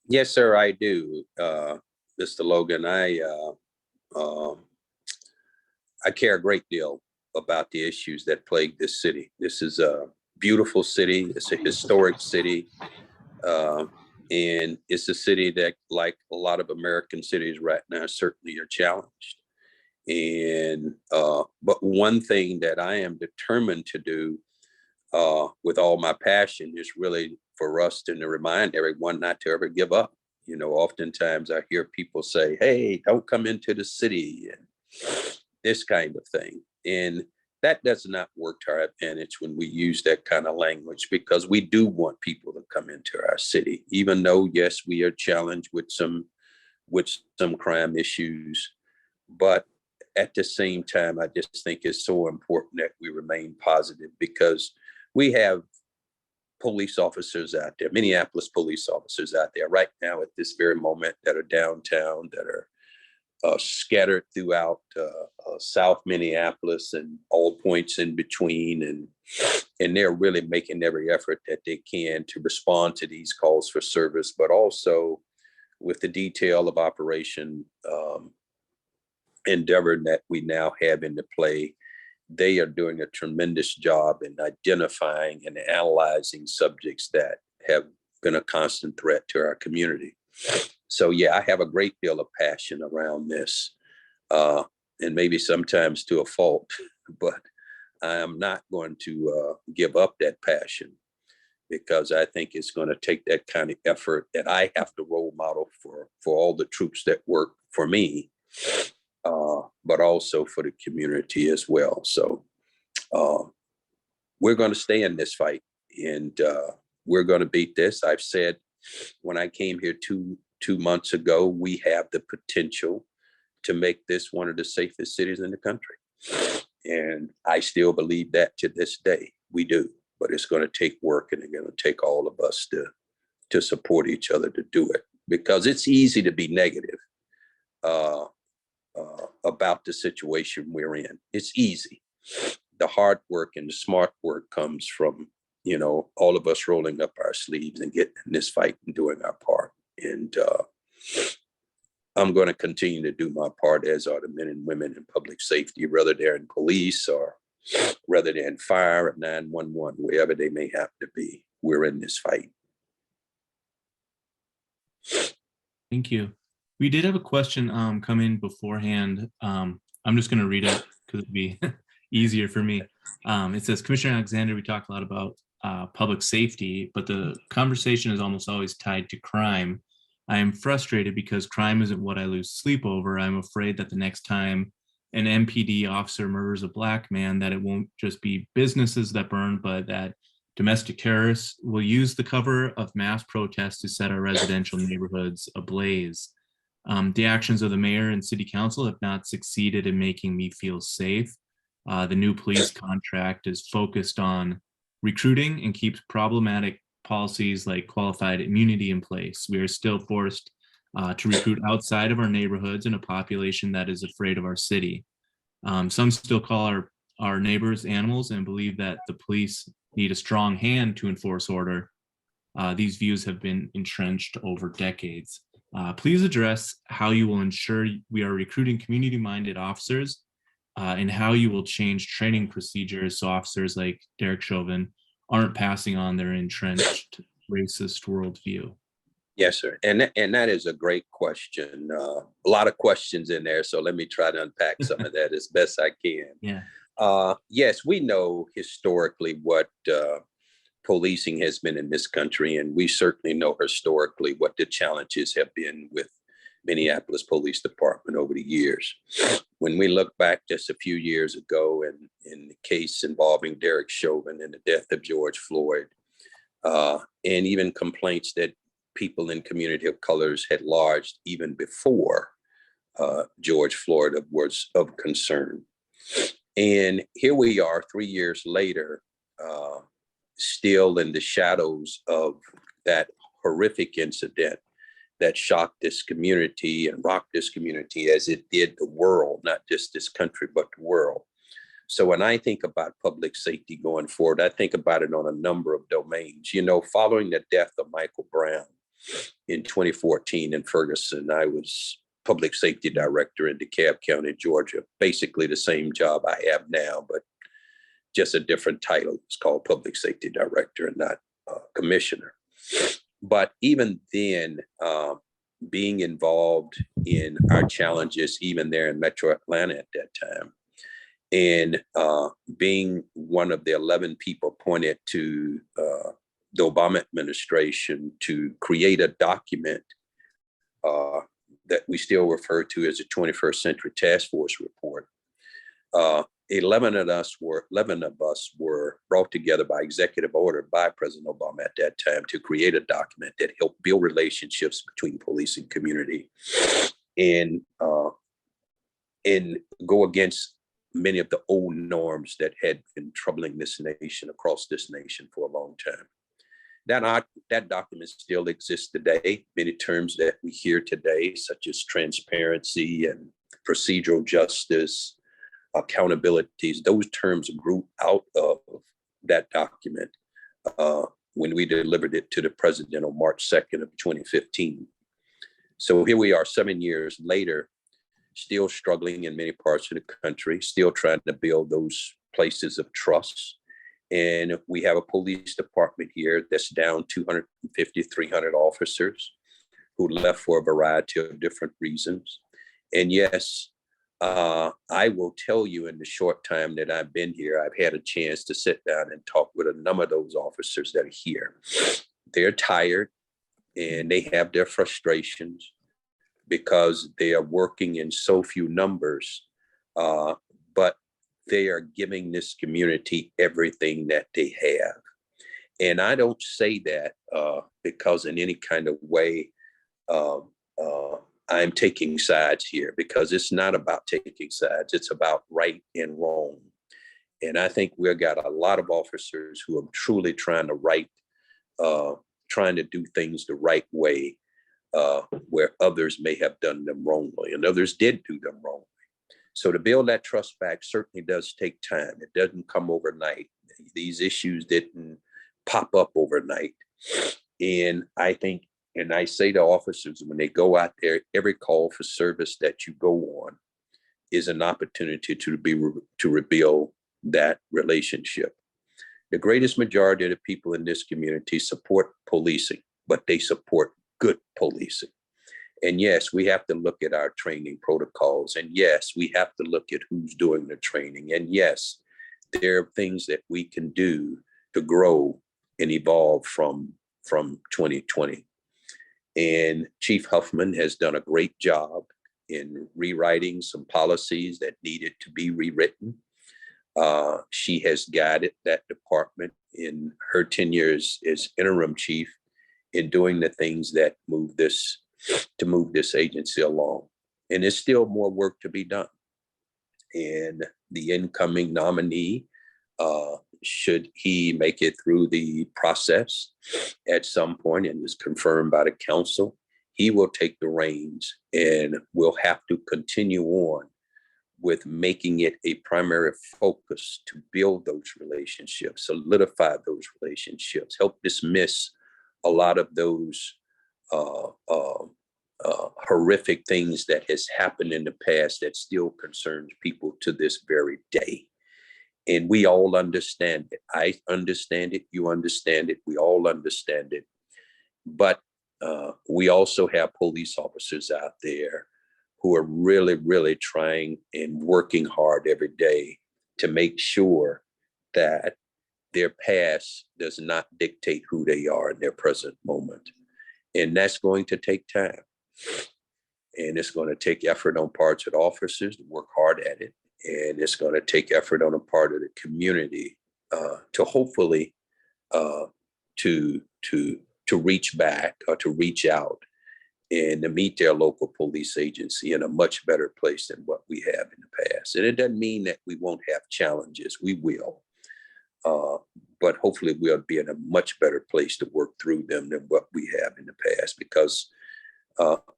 Yes, sir, I do. Mr. Logan, I care a great deal about the issues that plague this city. This is a beautiful city. It's a historic city. And it's a city that, like a lot of American cities right now, certainly are challenged. And but one thing that I am determined to do with all my passion is really for us to remind everyone not to ever give up. Oftentimes I hear people say, hey, don't come into the city and this kind of thing. And that does not work to our advantage when we use that kind of language, because we do want people to come into our city, even though, yes, we are challenged with some crime issues. But at the same time, I just think it's so important that we remain positive, because we have police officers out there, Minneapolis police officers out there right now at this very moment that are downtown, that are scattered throughout South Minneapolis and all points in between. And they're really making every effort that they can to respond to these calls for service, but also with the detail of Operation Endeavor that we now have into play. They are doing a tremendous job in identifying and analyzing subjects that have been a constant threat to our community. So yeah, I have a great deal of passion around this, and maybe sometimes to a fault, but I am not going to give up that passion, because I think it's going to take that kind of effort that I have to role model for all the troops that work for me, but also for the community as well. So we're going to stay in this fight, and we're going to beat this. I've said when I came here two months ago, we have the potential to make this one of the safest cities in the country. And I still believe that to this day. We do, but it's going to take work, and it's going to take all of us to support each other to do it, because it's easy to be negative about the situation we're in. It's easy. The hard work and the smart work comes from, all of us rolling up our sleeves and getting in this fight and doing our part. And I'm going to continue to do my part, as are the men and women in public safety, whether they're in police or whether they're in fire or 911, wherever they may have to be. We're in this fight. Thank you. We did have a question come in beforehand. I'm just going to read it because because it'd be easier for me. It says, Commissioner Alexander, we talked a lot about public safety, but the conversation is almost always tied to crime. I am frustrated because crime isn't what I lose sleep over. I'm afraid that the next time an MPD officer murders a Black man, that it won't just be businesses that burn, but that domestic terrorists will use the cover of mass protests to set our residential neighborhoods ablaze. The actions of the mayor and city council have not succeeded in making me feel safe. The new police contract is focused on recruiting and keeps problematic policies like qualified immunity in place. We are still forced to recruit outside of our neighborhoods in a population that is afraid of our city. Some still call our neighbors animals and believe that the police need a strong hand to enforce order. These views have been entrenched over decades. Please address how you will ensure we are recruiting community-minded officers and how you will change training procedures so officers like Derek Chauvin aren't passing on their entrenched racist worldview. Yes, sir. And that is a great question. A lot of questions in there. So let me try to unpack some of that as best I can. Yeah. Yes, we know historically what policing has been in this country, and we certainly know historically what the challenges have been with Minneapolis Police Department over the years. When we look back just a few years ago in the case involving Derek Chauvin and the death of George Floyd, and even complaints that people in community of colors had lodged even before George Floyd was of concern. And here we are 3 years later, still in the shadows of that horrific incident that shocked this community and rocked this community as it did the world, not just this country, but the world. So when I think about public safety going forward, I think about it on a number of domains. You know, following the death of Michael Brown in 2014 in Ferguson, I was public safety director in DeKalb County, Georgia, basically the same job I have now, but just a different title. It's called public safety director and not commissioner. But even then, being involved in our challenges, even there in Metro Atlanta at that time, and being one of the 11 people appointed to the Obama administration to create a document that we still refer to as the 21st Century Task Force Report. 11 of us were brought together by executive order by President Obama at that time to create a document that helped build relationships between police and community and go against many of the old norms that had been troubling this nation, across this nation for a long time. That document still exists today. Many terms that we hear today, such as transparency and procedural justice, accountabilities, those terms grew out of that document when we delivered it to the president on March 2nd of 2015. So here we are 7 years later, still struggling in many parts of the country, still trying to build those places of trust. And we have a police department here that's down 250, 300 officers who left for a variety of different reasons. And yes, I will tell you in the short time that I've been here, I've had a chance to sit down and talk with a number of those officers that are here. They're tired and they have their frustrations because they are working in so few numbers, but they are giving this community everything that they have. And I don't say that because in any kind of way, I'm taking sides here, because it's not about taking sides. It's about right and wrong. And I think we've got a lot of officers who are truly trying to do things the right way, where others may have done them wrongly and others did do them wrongly. So to build that trust back certainly does take time. It doesn't come overnight. These issues didn't pop up overnight. And I think, and I say to officers when they go out there, every call for service that you go on is an opportunity to rebuild that relationship. The greatest majority of the people in this community support policing, but they support good policing. And yes, we have to look at our training protocols. And yes, we have to look at who's doing the training. And yes, there are things that we can do to grow and evolve from 2020. And Chief Huffman has done a great job in rewriting some policies that needed to be rewritten. She has guided that department in her tenure as interim chief in doing the things that move this agency along. And there's still more work to be done. And the incoming nominee, should he make it through the process at some point and is confirmed by the council, he will take the reins and will have to continue on with making it a primary focus to build those relationships, solidify those relationships, help dismiss a lot of those horrific things that has happened in the past that still concerns people to this very day. And we all understand it. I understand it. You understand it. We all understand it. But we also have police officers out there who are really, really trying and working hard every day to make sure that their past does not dictate who they are in their present moment. And that's going to take time. And it's going to take effort on parts of the officers to work hard at it. And it's going to take effort on a part of the community to hopefully to reach back or to reach out and to meet their local police agency in a much better place than what we have in the past. And it doesn't mean that we won't have challenges. We will. But hopefully we'll be in a much better place to work through them than what we have in the past, because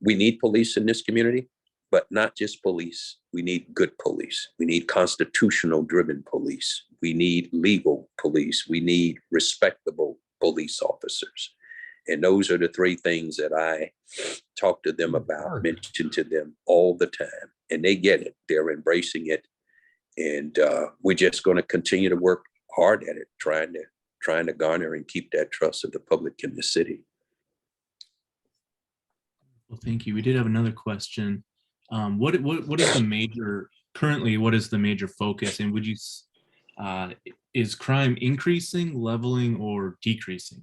we need police in this community, but not just police. We need good police. We need constitutional driven police. We need legal police. We need respectable police officers. And those are the three things that I talk to them about, mention to them all the time. And they get it. They're embracing it. And we're just going to continue to work hard at it, trying to garner and keep that trust of the public in the city. Well, thank you. We did have another question. What is the major, currently, what is the major focus? And would you, is crime increasing, leveling, or decreasing?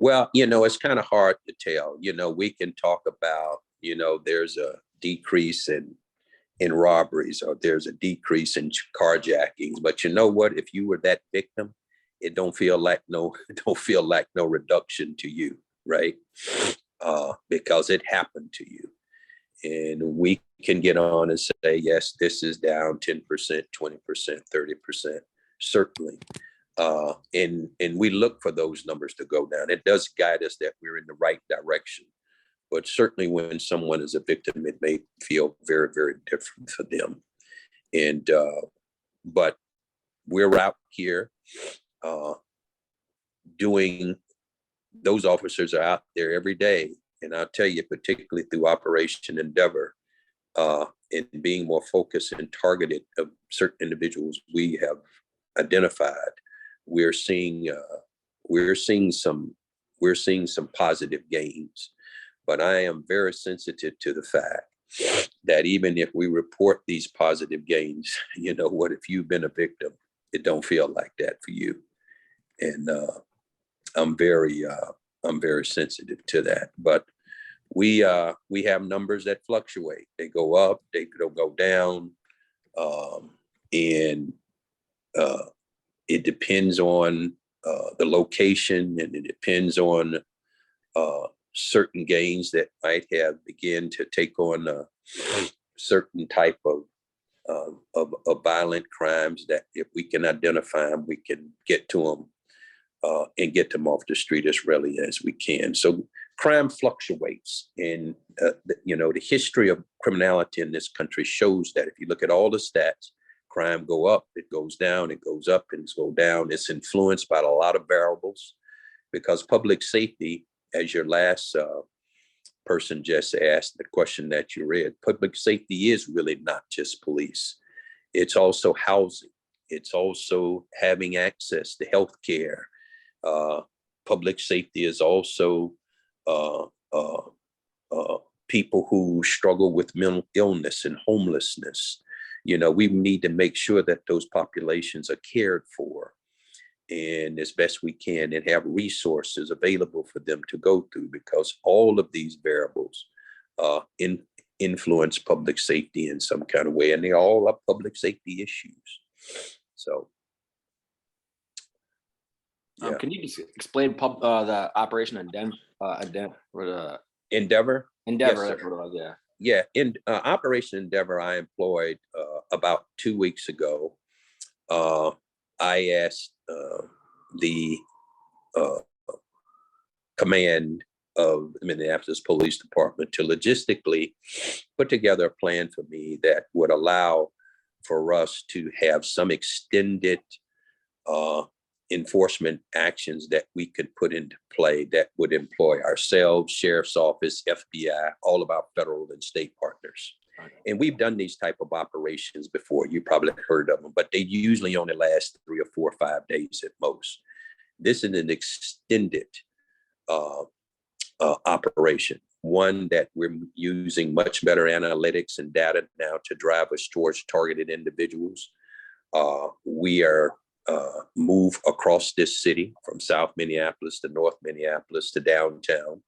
Well, it's kind of hard to tell. We can talk about, there's a decrease in robberies, or there's a decrease in carjackings. But you know what? If you were that victim, it don't feel like no reduction to you, right? Because it happened to you. And we can get on and say, yes, this is down 10%, 20%, 30%, certainly. And we look for those numbers to go down. It does guide us that we're in the right direction. But certainly when someone is a victim, it may feel very, very different for them. And but we're out here those officers are out there every day. And I'll tell you, particularly through Operation Endeavor, and being more focused and targeted of certain individuals we have identified, we're seeing some positive gains. But I am very sensitive to the fact that even if we report these positive gains, what if you've been a victim? It don't feel like that for you. And I'm very sensitive to that. But we have numbers that fluctuate. They go up, they'll go down, and it depends on the location, and it depends on certain gains that might have begin to take on a certain type of violent crimes that if we can identify them, we can get to them and get them off the street as readily as we can. So crime fluctuates, and the history of criminality in this country shows that if you look at all the stats, crime go up, it goes down, it goes up, and it goes down. It's influenced by a lot of variables, because public safety, as your last person just asked the question that you read, public safety is really not just police. It's also housing. It's also having access to health care. Public safety is also people who struggle with mental illness and homelessness. We need to make sure that those populations are cared for and as best we can, and have resources available for them to go through, because all of these variables influence public safety in some kind of way, and they all are public safety issues. So. Yeah. Can you just explain the operation Endeavor? Endeavor, Yes, that's what it was, yeah. Yeah, in Operation Endeavor, I employed about 2 weeks ago. I asked the command of the Minneapolis Police Department to logistically put together a plan for me that would allow for us to have some extended enforcement actions that we could put into play that would employ ourselves, Sheriff's Office, FBI, all of our federal and state partners. And we've done these type of operations before. You probably heard of them, but they usually only last 3 or 4 or 5 days at most. This is an extended operation, one that we're using much better analytics and data now to drive us towards targeted individuals. We are move across this city from South Minneapolis to North Minneapolis to downtown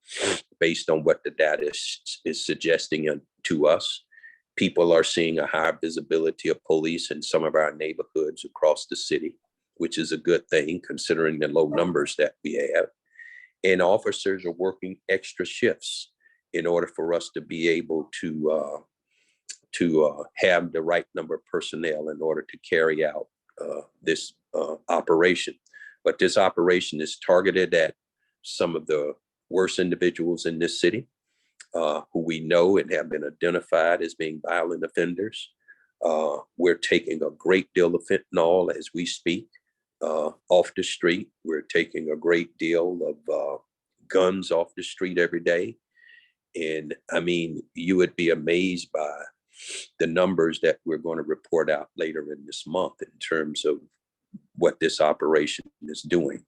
based on what the data is suggesting to us. People are seeing a higher visibility of police in some of our neighborhoods across the city, which is a good thing considering the low numbers that we have. And officers are working extra shifts in order for us to be able to have the right number of personnel in order to carry out this operation. But this operation is targeted at some of the worst individuals in this city, who we know and have been identified as being violent offenders. We're taking a great deal of fentanyl as we speak off the street. We're taking a great deal of guns off the street every day. And I mean, you would be amazed by the numbers that we're going to report out later in this month in terms of what this operation is doing.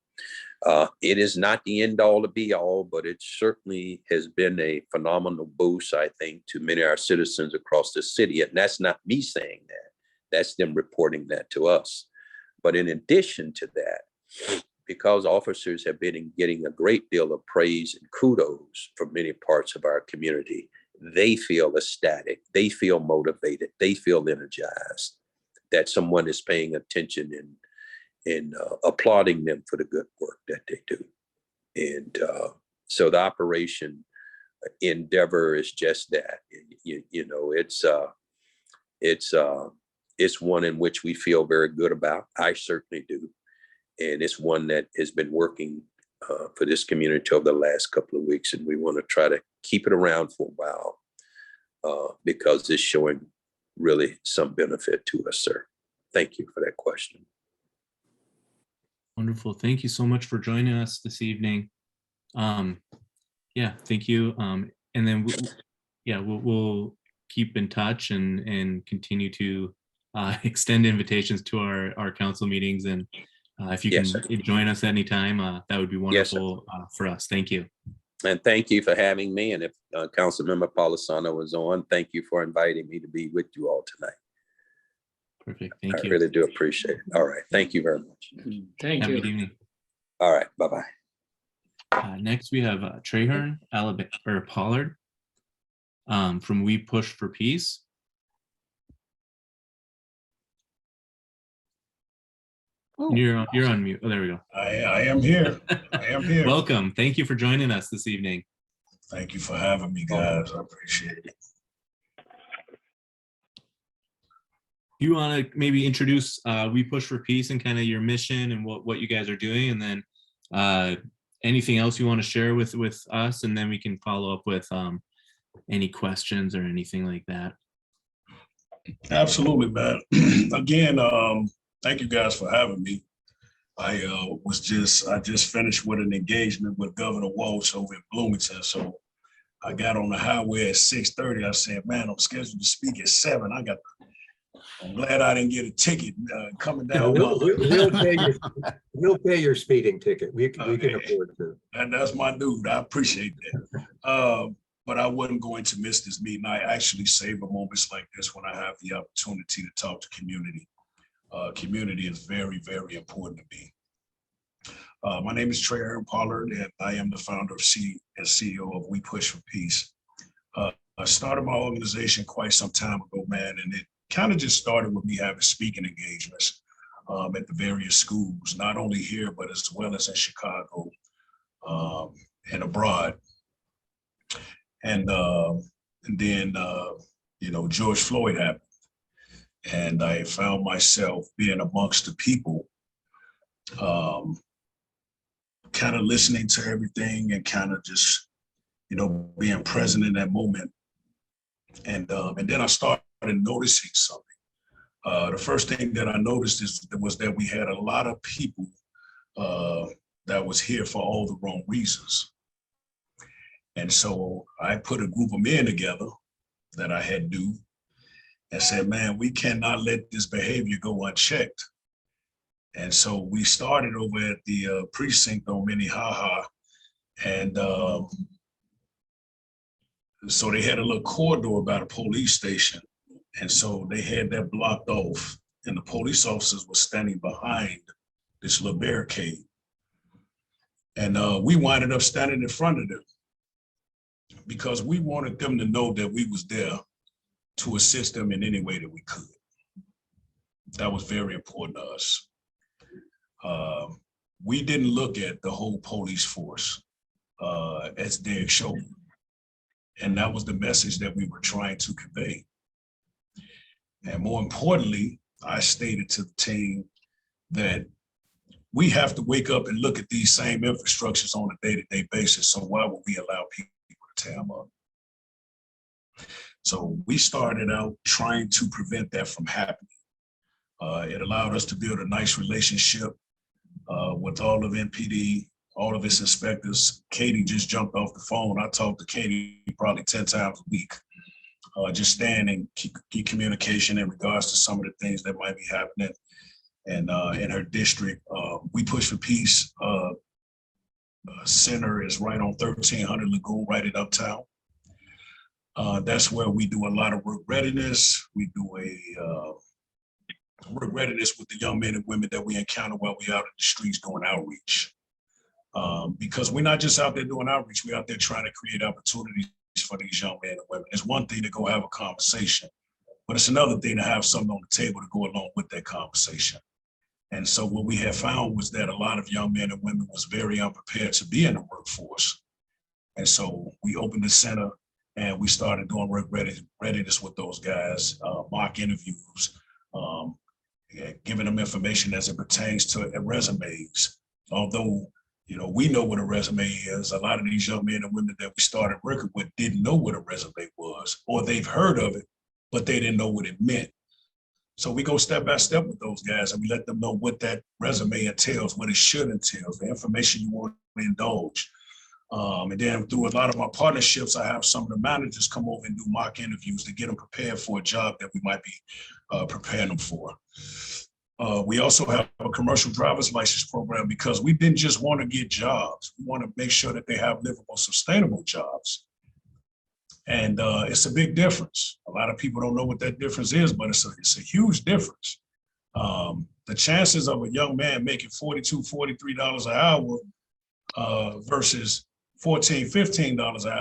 It is not the end all to be all, but it certainly has been a phenomenal boost, I think, to many of our citizens across the city. And that's not me saying that. That's them reporting that to us. But in addition to that, because officers have been getting a great deal of praise and kudos from many parts of our community, they feel ecstatic, they feel motivated, they feel energized that someone is paying attention and applauding them for the good work that they do. And so the Operation Endeavor is just that. It's one in which we feel very good about. I certainly do. And it's one that has been working for this community over the last couple of weeks. And we want to try to keep it around for a while because it's showing really some benefit to us, sir. Thank you for that question. Wonderful. Thank you so much for joining us this evening. Yeah, thank you. And then we'll keep in touch and continue to extend invitations to our council meetings. And if you can join us anytime, that would be wonderful for us. Thank you. And thank you for having me. And if Councilmember Palmisano was on, thank you for inviting me to be with you all tonight. Perfect. Thank you. I really do appreciate it. All right. Thank you very much. Thank Have a you. good evening. All right. Bye-bye. Next, we have Trahern, Alabama, or Pollard, from We Push for Peace. Oh. You're on mute. Oh, there we go. I am here. I am here. Welcome. Thank you for joining us this evening. Thank you for having me, guys. I appreciate it. You want to maybe introduce We Push for Peace and kind of your mission and what you guys are doing, and then anything else you want to share with us, and then we can follow up with any questions or anything like that. Absolutely, man. Again, thank you guys for having me. I just finished with an engagement with Governor Walsh over in Bloomington. So I got on the highway at 6:30. I said, man, I'm scheduled to speak at 7. I got I'm glad I didn't get a ticket coming No, down. we'll pay your speeding ticket. We can Okay. afford to. And that's my dude. I appreciate that. But I wasn't going to miss this meeting. I actually savor moments like this when I have the opportunity to talk to community. Community is very, very important to me. My name is Trahern Pollard, and I am the founder and CEO of We Push for Peace. I started my organization quite some time ago, man, and it kind of just started with me having speaking engagements at the various schools, not only here, but as well as in Chicago and abroad. And then, George Floyd happened. And I found myself being amongst the people, kind of listening to everything and kind of just, being present in that moment. And then I started noticing something. The first thing that I noticed was that we had a lot of people that was here for all the wrong reasons. And so I put a group of men together that I had due and said, man, we cannot let this behavior go unchecked. And so we started over at the precinct on Minneapolis, and so they had a little corridor by the police station. And so they had that blocked off, and the police officers were standing behind this little barricade. And we winded up standing in front of them because we wanted them to know that we was there to assist them in any way that we could. That was very important to us. We didn't look at the whole police force as Derek showed. And that was the message that we were trying to convey. And more importantly, I stated to the team that we have to wake up and look at these same infrastructures on a day-to-day basis. So why would we allow people to tear them up? So we started out trying to prevent that from happening. It allowed us to build a nice relationship with all of NPD, all of its inspectors. Katie just jumped off the phone. I talked to Katie probably 10 times a week, just stand and keep communication in regards to some of the things that might be happening and in her district. We Push for Peace Center is right on 1300 Lagoon, right in Uptown. That's where we do a lot of work readiness. We do a work readiness with the young men and women that we encounter while we're out in the streets doing outreach. Because we're not just out there doing outreach, we're out there trying to create opportunities for these young men and women. It's one thing to go have a conversation, but it's another thing to have something on the table to go along with that conversation. And so what we have found was that a lot of young men and women was very unprepared to be in the workforce. And so we opened the center and we started doing work readiness with those guys, mock interviews, giving them information as it pertains to resumes. Although, we know what a resume is, a lot of these young men and women that we started working with didn't know what a resume was, or they've heard of it, but they didn't know what it meant. So we go step by step with those guys and we let them know what that resume entails, what it should entail, the information you want to indulge. And then through a lot of my partnerships, I have some of the managers come over and do mock interviews to get them prepared for a job that we might be preparing them for. We also have a commercial driver's license program because we didn't just want to get jobs. We want to make sure that they have livable, sustainable jobs. And it's a big difference. A lot of people don't know what that difference is, but it's a huge difference. The chances of a young man making $42, $43 an hour versus $14, $15 an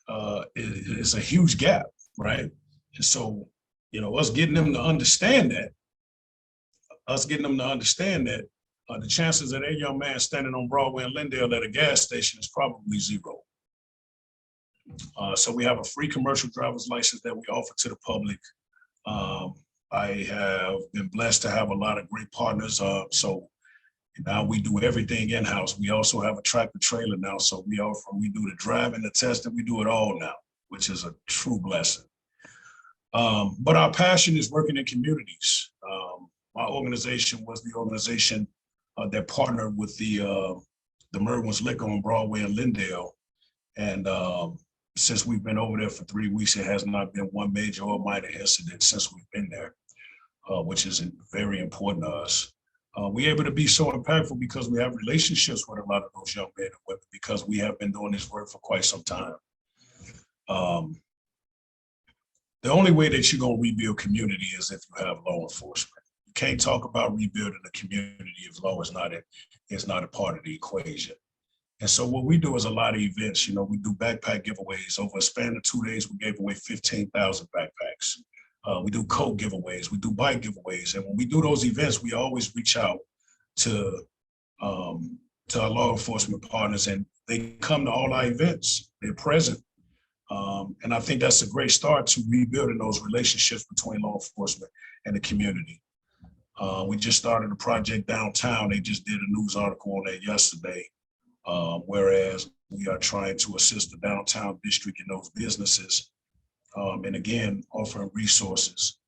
hour is a huge gap, right? And so, us getting them to understand that, the chances of that young man standing on Broadway and Lindale at a gas station is probably zero. So we have a free commercial driver's license that we offer to the public. I have been blessed to have a lot of great partners. So now we do everything in-house. We also have a tractor trailer now. So we do the driving, the testing, we do it all now, which is a true blessing. But our passion is working in communities. My organization was the organization that partnered with the Merwin's Liquor on Broadway and Lindale. And since we've been over there for 3 weeks, it has not been one major or minor incident since we've been there. which is very important to us. We're able to be so impactful because we have relationships with a lot of those young men and women because we have been doing this work for quite some time. The only way that you're going to rebuild community is if you have law enforcement. You can't talk about rebuilding the community if law is not a part of the equation. And so what we do is a lot of events. You know, we do backpack giveaways. Over a span of 2 days, we gave away 15,000 backpacks. We do coat giveaways. We do bike giveaways. And when we do those events, we always reach out to our law enforcement partners, and they come to all our events. They're present. And I think that's a great start to rebuilding those relationships between law enforcement and the community. We just started a project downtown. They just did a news article on that yesterday. Whereas we are trying to assist the downtown district and those businesses, and again, offering resources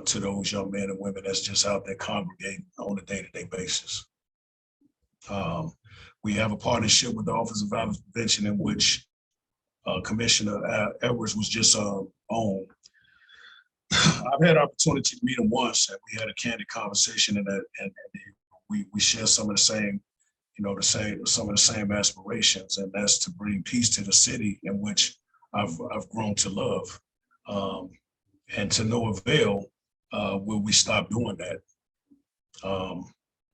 to those young men and women that's just out there congregating on a day-to-day basis. We have a partnership with the Office of Violence Prevention in which Commissioner Edwards was just on. I've had opportunity to meet him once, and we had a candid conversation, and we share some of the same, some of the same aspirations, and that's to bring peace to the city in which I've grown to love, and to no avail will we stop doing that.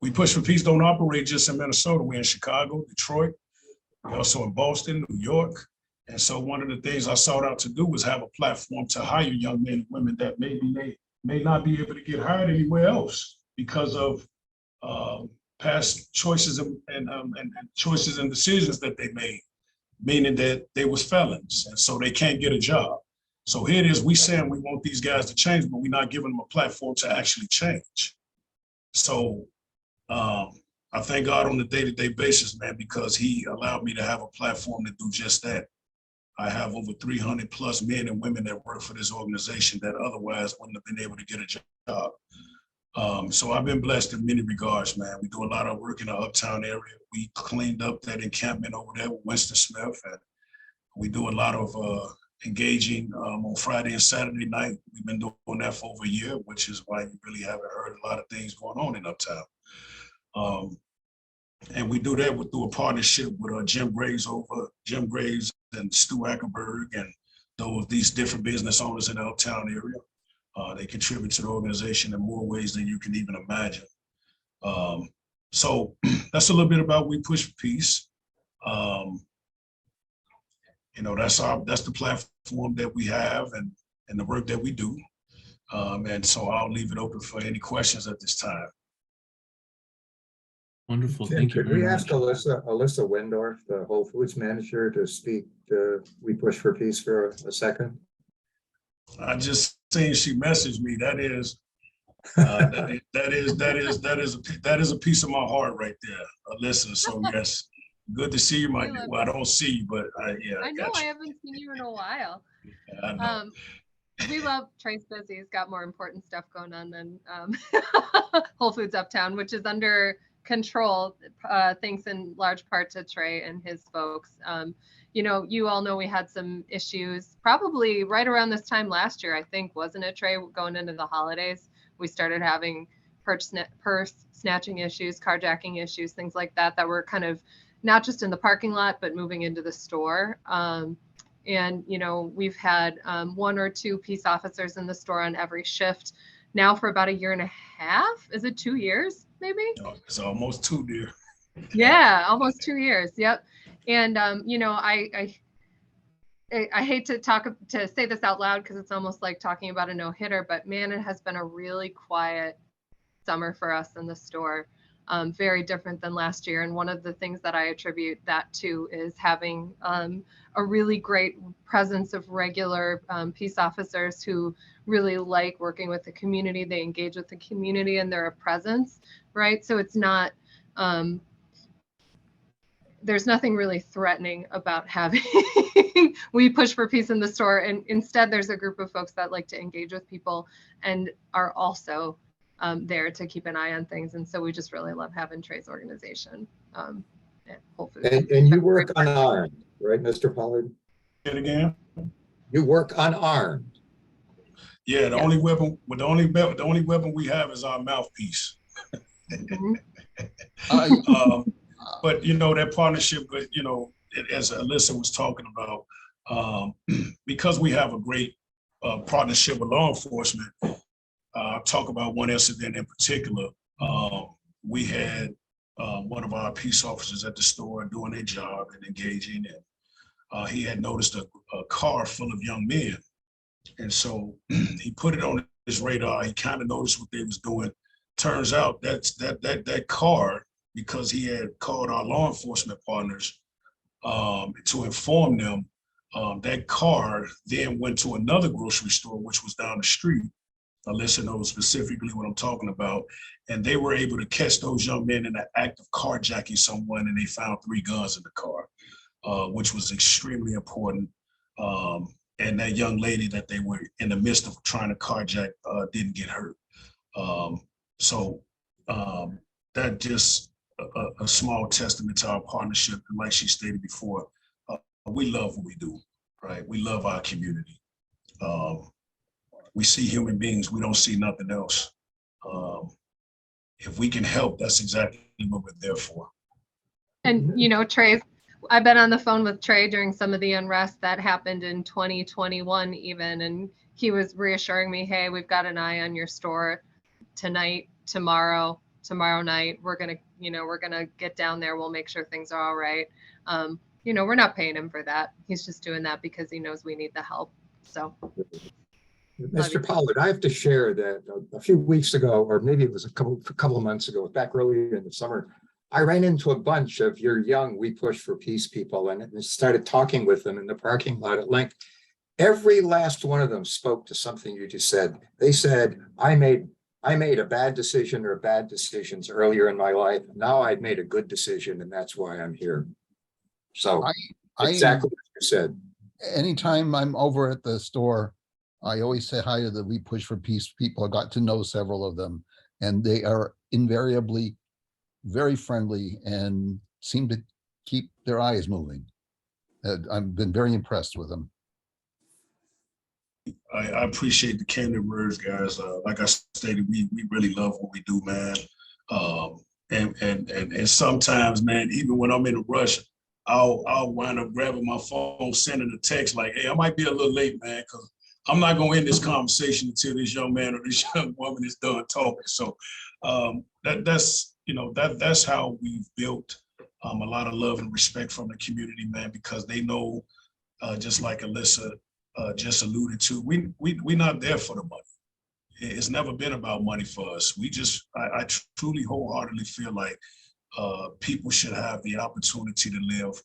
We Push for Peace don't operate just in Minnesota. We're in Chicago, Detroit, we're also in Boston, New York. And so one of the things I sought out to do was have a platform to hire young men and women that maybe may not be able to get hired anywhere else because of past choices and choices and decisions that they made, meaning that they was felons, and so they can't get a job. So here it is, we saying we want these guys to change, but we're not giving them a platform to actually change. So I thank God on a day-to-day basis, man, because he allowed me to have a platform to do just that. I have over 300 plus men and women that work for this organization that otherwise wouldn't have been able to get a job. So I've been blessed in many regards, man. We do a lot of work in the Uptown area. We cleaned up that encampment over there with Winston Smith, and we do a lot of engaging on Friday and Saturday night. We've been doing that for over a year, which is why you really haven't heard a lot of things going on in Uptown. And we do that through a partnership with Jim Graves and Stu Ackerberg and these different business owners in the Uptown area. They contribute to the organization in more ways than you can even imagine. So that's a little bit about We Push for Peace. That's the platform that we have and the work that we do. And so I'll leave it open for any questions at this time. Wonderful. Tim, Thank you. could we very ask much. Alyssa Windorf, the Whole Foods manager, to speak to We Push for Peace for a second? I just seen she messaged me. That is a piece of my heart right there, Alyssa. So yes, good to see you, my dear. Well, I don't see you, but I know got I you. haven't seen you in a while. Yeah, I know. We love Trey's busy. He's got more important stuff going on than Whole Foods Uptown, which is under control, thanks in large part to Trey and his folks. You all know we had some issues probably right around this time last year, I think, wasn't it, Trey? Going into the holidays, we started having purse snatching issues, carjacking issues, things like that were kind of not just in the parking lot, but moving into the store. And we've had 1 or 2 peace officers in the store on every shift now for about 1.5 years. Is it 2 years, maybe? No, it's almost 2, dear. Yeah, almost 2 years. Yep. And I hate to say this out loud because it's almost like talking about a no-hitter, but man, it has been a really quiet summer for us in the store. Very different than last year. And one of the things that I attribute that to is having a really great presence of regular peace officers who really like working with the community. They engage with the community and they're a presence, right? So it's not, there's nothing really threatening about having We Push for Peace in the store. And instead, there's a group of folks that like to engage with people and are also there to keep an eye on things. And so we just really love having Trey's organization. And you work unarmed, right, Mr. Pollard? Say it again. You work unarmed. Yeah, the Yeah. only weapon we have is our mouthpiece. But you know, that partnership, but you know, as Alyssa was talking about, because we have a great partnership with law enforcement. I'll talk about one incident in particular. We had one of our peace officers at the store doing their job and engaging, and he had noticed a car full of young men. And so he put it on his radar. He kind of noticed what they was doing. Turns out that car, because he had called our law enforcement partners to inform them, that car then went to another grocery store, which was down the street. Alyssa knows specifically what I'm talking about. And they were able to catch those young men in the act of carjacking someone, and they found 3 guns in the car, which was extremely important. And that young lady that they were in the midst of trying to carjack didn't get hurt. So that just a small testament to our partnership. And like she stated before, we love what we do, right? We love our community. We see human beings, we don't see nothing else. If we can help, that's exactly what we're there for. And, you know, Trey, I've been on the phone with Trey during some of the unrest that happened in 2021 even, and he was reassuring me, hey, we've got an eye on your store tonight, tomorrow night. We're going to get down there. We'll make sure things are all right. You know, we're not paying him for that. He's just doing that because he knows we need the help. So. Mr. Pollard, I have to share that a few weeks ago, or maybe it was a couple of months ago, back early in the summer, I ran into a bunch of your young We Push for Peace people and started talking with them in the parking lot at length. Every last one of them spoke to something you just said. They said, I made a bad decision or bad decisions earlier in my life. Now I've made a good decision, and that's why I'm here. So exactly what you said. Anytime I'm over at the store, I always say hi to the We Push for Peace people. I got to know several of them, and they are invariably very friendly and seem to keep their eyes moving. I've been very impressed with them. I appreciate the candid words, guys. Like I stated, we really love what we do, man. And sometimes, man, even when I'm in a rush, I'll wind up grabbing my phone, sending a text like, hey, I might be a little late, man, because I'm not going to end this conversation until this young man or this young woman is done talking. So that's how we've built a lot of love and respect from the community, man, because they know, just like Alyssa just alluded to, we're not there for the money. It's never been about money for us. I truly wholeheartedly feel like people should have the opportunity to live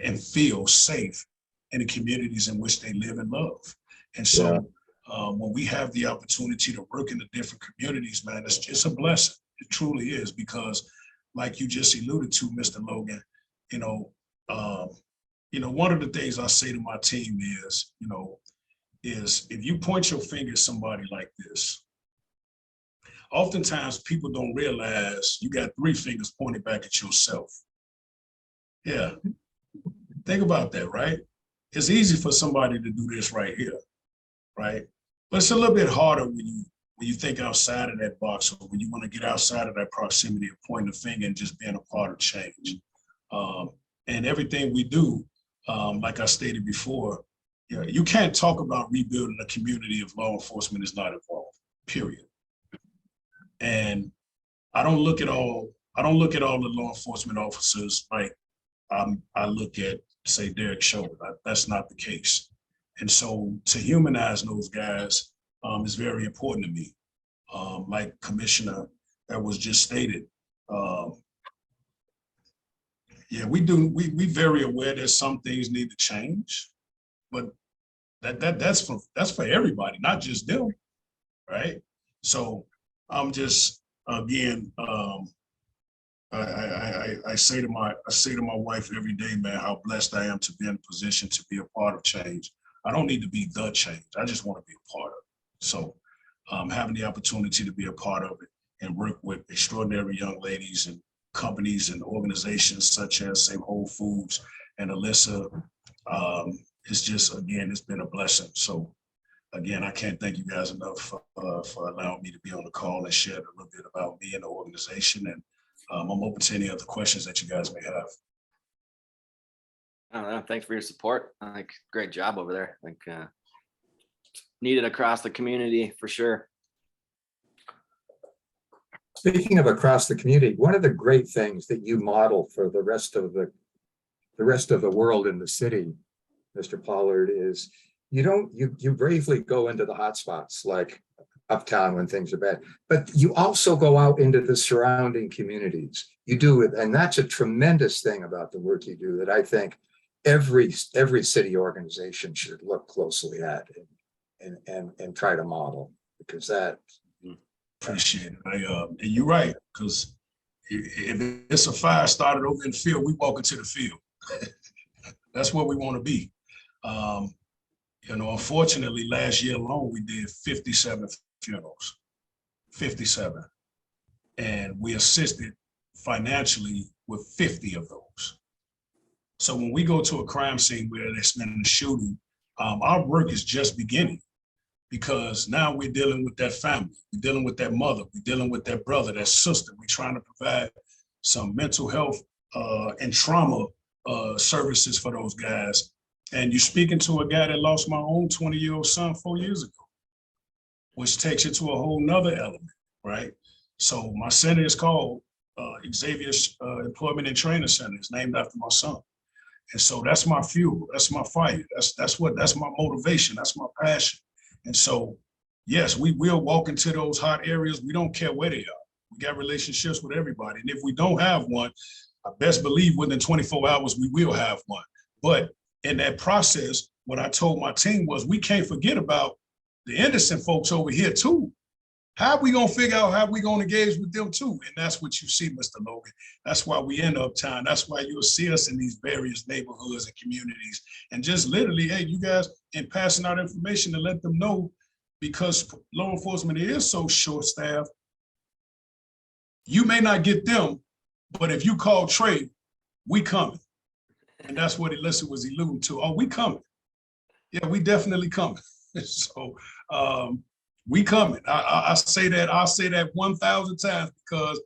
and feel safe in the communities in which they live and love. And so when we have the opportunity to work in the different communities, man, it's a blessing. It truly is, because like you just alluded to, Mr. Logan, one of the things I say to my team is if you point your finger at somebody like this, oftentimes people don't realize you got 3 fingers pointed back at yourself. Yeah, think about that, right? It's easy for somebody to do this right here, right? But it's a little bit harder when you think outside of that box, or when you want to get outside of that proximity of pointing the finger and just being a part of change. And everything we do, like I stated before, you can't talk about rebuilding a community if law enforcement is not involved, period. And I don't look at all the law enforcement officers like I look at, say, Derek Chauvin. That's not the case. And so to humanize those guys is very important to me. Like Commissioner that was just stated, we very aware that some things need to change, but that's for everybody, not just them, right? So I'm just, again, I say to my wife every day, man, how blessed I am to be in a position to be a part of change. I don't need to be the change. I just want to be a part of it. So having the opportunity to be a part of it and work with extraordinary young ladies and companies and organizations such as, say, Whole Foods and Alyssa, it's just, again, it's been a blessing. So again, I can't thank you guys enough for allowing me to be on the call and share a little bit about me and the organization. And I'm open to any other questions that you guys may have. I don't know. Thanks for your support. Like, great job over there. Like, needed across the community for sure. Speaking of across the community, one of the great things that you model for the rest of the world in the city, Mr. Pollard, is you bravely go into the hot spots like uptown when things are bad, but you also go out into the surrounding communities. You do it, and that's a tremendous thing about the work you do that I think every city organization should look closely at and try to model, because that. Appreciate it. And you're right, because if it's a fire started over in the field, we walk into the field. That's where we want to be. Unfortunately, last year alone, we did 57 funerals, 57. And we assisted financially with 50 of those. So when we go to a crime scene where there's been a shooting, our work is just beginning. Because now we're dealing with that family, we're dealing with that mother, we're dealing with that brother, that sister. We're trying to provide some mental health and trauma services for those guys. And you're speaking to a guy that lost my own 20-year-old son 4 years ago, which takes you to a whole nother element, right? So my center is called Xavier's Employment and Training Center. It's named after my son. And so that's my fuel, that's my fire, that's my motivation, that's my passion. And so, yes, we will walk into those hot areas. We don't care where they are. We got relationships with everybody. And if we don't have one, I best believe within 24 hours, we will have one. But in that process, what I told my team was, we can't forget about the innocent folks over here too. How are we gonna figure out how we gonna engage with them too? And that's what you see, Mr. Logan. That's why we in Uptown. That's why you'll see us in these various neighborhoods and communities. And just literally, hey, you guys, in passing out information to let them know, because law enforcement is so short-staffed, you may not get them, but if you call Trey, we coming. And that's what Alyssa was alluding to. Oh, we coming. Yeah, we definitely coming. So, we coming. I say that, I'll say that 1,000 times, because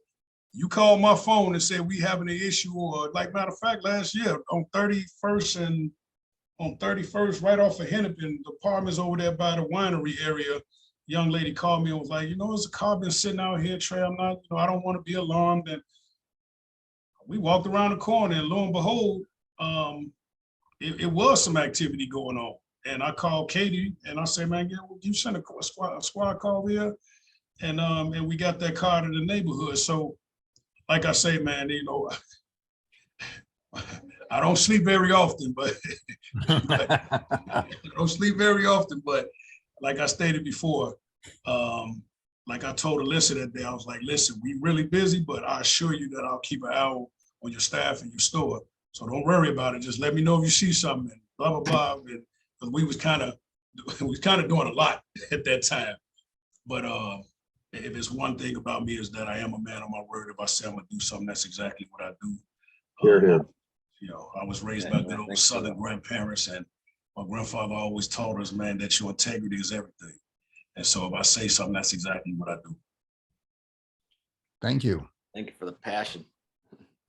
you call my phone and say we having an issue, or like, matter of fact, last year on 31st right off of Hennepin, the apartments over there by the winery area, young lady called me and was like, there's a car been sitting out here, Trey, I'm not, I don't want to be alarmed. And we walked around the corner and lo and behold, it was some activity going on. And I called Katie and I said, man, you sent a squad call here, and we got that car to the neighborhood. So, like I say, man, I don't sleep very often, but like I stated before, like I told Alyssa that day, I was like, listen, we really busy, but I assure you that I'll keep an eye on your staff and your store. So don't worry about it. Just let me know if you see something, and blah, blah, blah. And we was kind of doing a lot at that time. But if it's one thing about me, is that I am a man of my word. If I say I'm gonna do something, that's exactly what I do. Here, here. I was raised by good old Southern grandparents, and my grandfather always taught us, man, that your integrity is everything. And so if I say something, that's exactly what I do. Thank you. Thank you for the passion.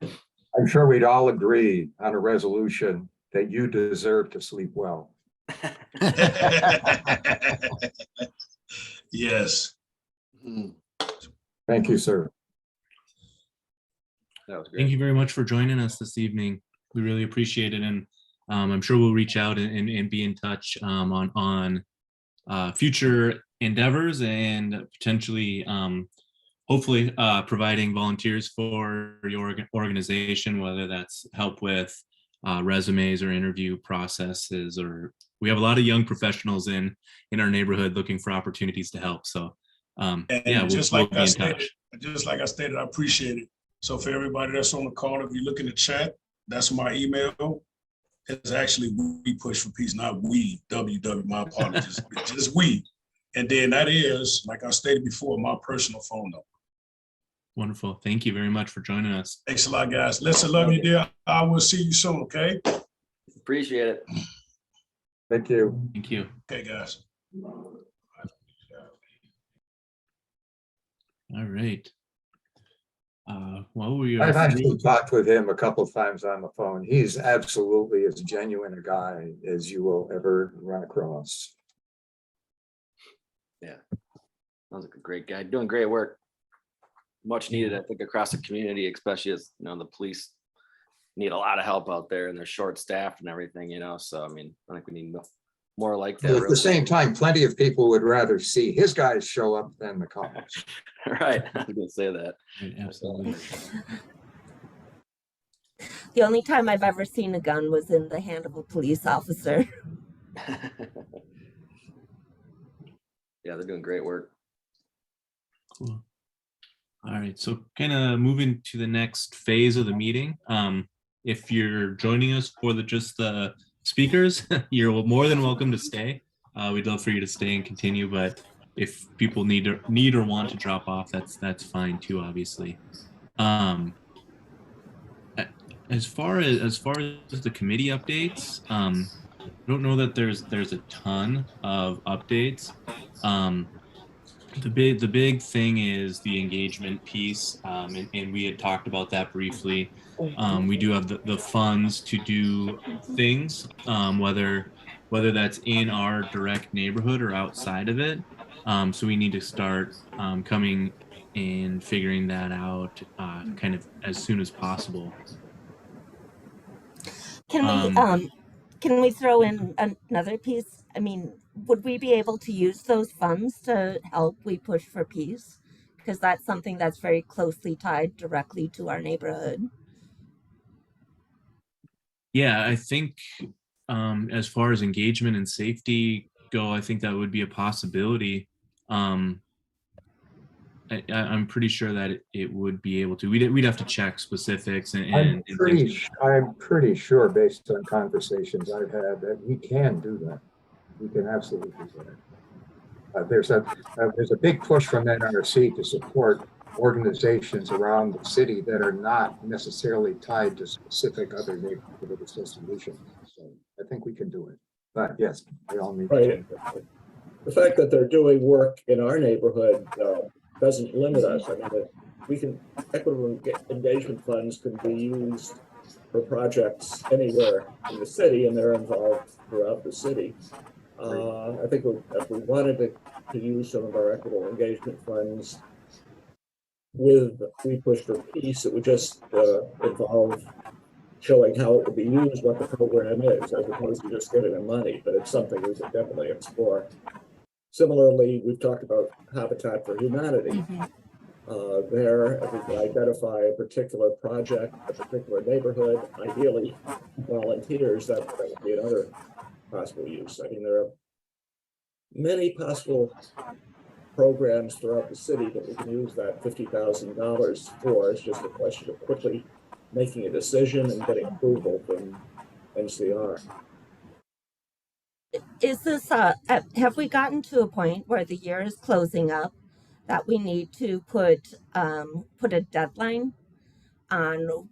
I'm sure we'd all agree on a resolution that you deserve to sleep well. Yes. Thank you, sir. That was great. Thank you very much for joining us this evening. We really appreciate it. And I'm sure we'll reach out and be in touch on future endeavors, and potentially, hopefully, providing volunteers for your organization, whether that's help with resumes or interview processes, or we have a lot of young professionals in our neighborhood looking for opportunities to help. So yeah, we'll be in touch. Just like I stated, I appreciate it. So for everybody that's on the call, if you look in the chat, that's my email. It's actually We Push for Peace, not we, WW, my apologies. It's just we. And then that is, like I stated before, my personal phone number. Wonderful. Thank you very much for joining us. Thanks a lot, guys. Listen, love you, dear. I will see you soon, okay? Appreciate it. Thank you. Thank you. Okay, guys. All right. Well, we are. I've actually talked with him a couple of times on the phone. He's absolutely as genuine a guy as you will ever run across. Yeah. Sounds like a great guy, doing great work. Much needed, I think, across the community, especially as, you know, the police need a lot of help out there and they're short staffed and everything, you know, so I mean, I think we need more like that. At the same time, plenty of people would rather see his guys show up than the cops. Right, I was gonna say that. Right, absolutely. The only time I've ever seen a gun was in the hand of a police officer. Yeah, they're doing great work. Cool. All right, so kind of moving to the next phase of the meeting. If you're joining us for just the speakers, you're more than welcome to stay. We'd love for you to stay and continue, but if people need or want to drop off, that's fine too, obviously. As far as the committee updates, I don't know that there's a ton of updates. The big thing is the engagement piece, and we had talked about that briefly. We do have the funds to do things, whether that's in our direct neighborhood or outside of it. So we need to start coming and figuring that out kind of as soon as possible. Can we throw in another piece? I mean, would we be able to use those funds to help We Push for Peace? Because that's something that's very closely tied directly to our neighborhood. Yeah, I think as far as engagement and safety go, I think that would be a possibility. I'm pretty sure that it would be able to. We'd have to check specifics I'm pretty sure, based on conversations I've had, that we can do that. We can absolutely do that. There's a big push from NRC to support organizations around the city that are not necessarily tied to specific other neighborhood associations. So I think we can do it. But yes, we all need to. The fact that they're doing work in our neighborhood doesn't limit us. I mean, equitable engagement funds can be used for projects anywhere in the city, and they're involved throughout the city. I think if we wanted to use some of our equitable engagement funds with We Push for Peace, it would just involve showing how it would be used, what the program is, as opposed to just giving them money. But it's something we should definitely explore. Similarly, we've talked about Habitat for Humanity. There, if we can identify a particular project, a particular neighborhood, ideally volunteers, that would be another possible use. I mean, there are many possible programs throughout the city that we can use that $50,000 for. It's just a question of quickly making a decision and getting approval from NCR. Is this have we gotten to a point where the year is closing up that we need to put a deadline on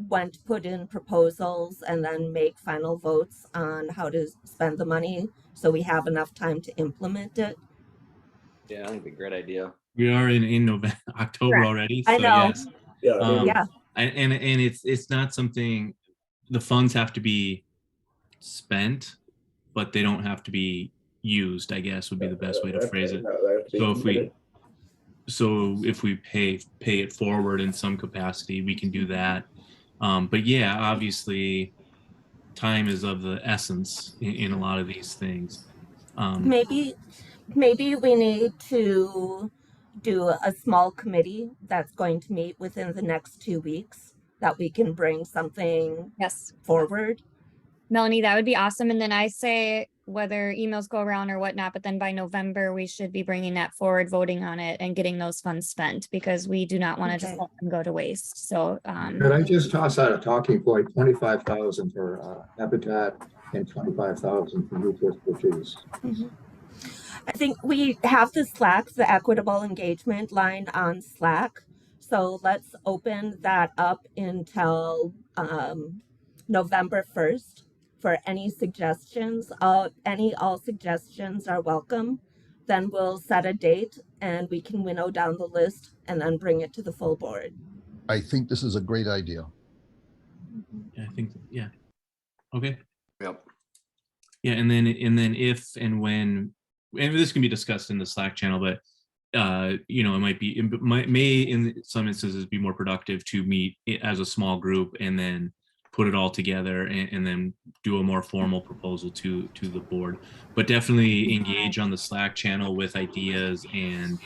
when to put in proposals and then make final votes on how to spend the money so we have enough time to implement it? Yeah, I think it'd be a great idea. We are in November, October already. So I know. Yes. Yeah. And it's not something. The funds have to be spent, but they don't have to be used, I guess would be the best way to phrase it. So if we pay it forward in some capacity, we can do that. But yeah, obviously time is of the essence in a lot of these things. Maybe we need to do a small committee that's going to meet within the next 2 weeks that we can bring something forward. Melanie, that would be awesome. And then I say whether emails go around or whatnot, but then by November, we should be bringing that forward, voting on it and getting those funds spent because we do not want to just let them go to waste. So could I just toss out a talking point, 25,000 for Habitat and 25,000 for youth with Peace. I think we have the equitable engagement line on Slack. So let's open that up until November 1st. for any suggestions. All suggestions are welcome. Then we'll set a date and we can winnow down the list and then bring it to the full board. I think this is a great idea. Yeah, I think, yeah. Okay. Yep. Yeah, and then if and when, and this can be discussed in the Slack channel, but you know, it may in some instances be more productive to meet as a small group and then put it all together and then do a more formal proposal to the board. But definitely engage on the Slack channel with ideas and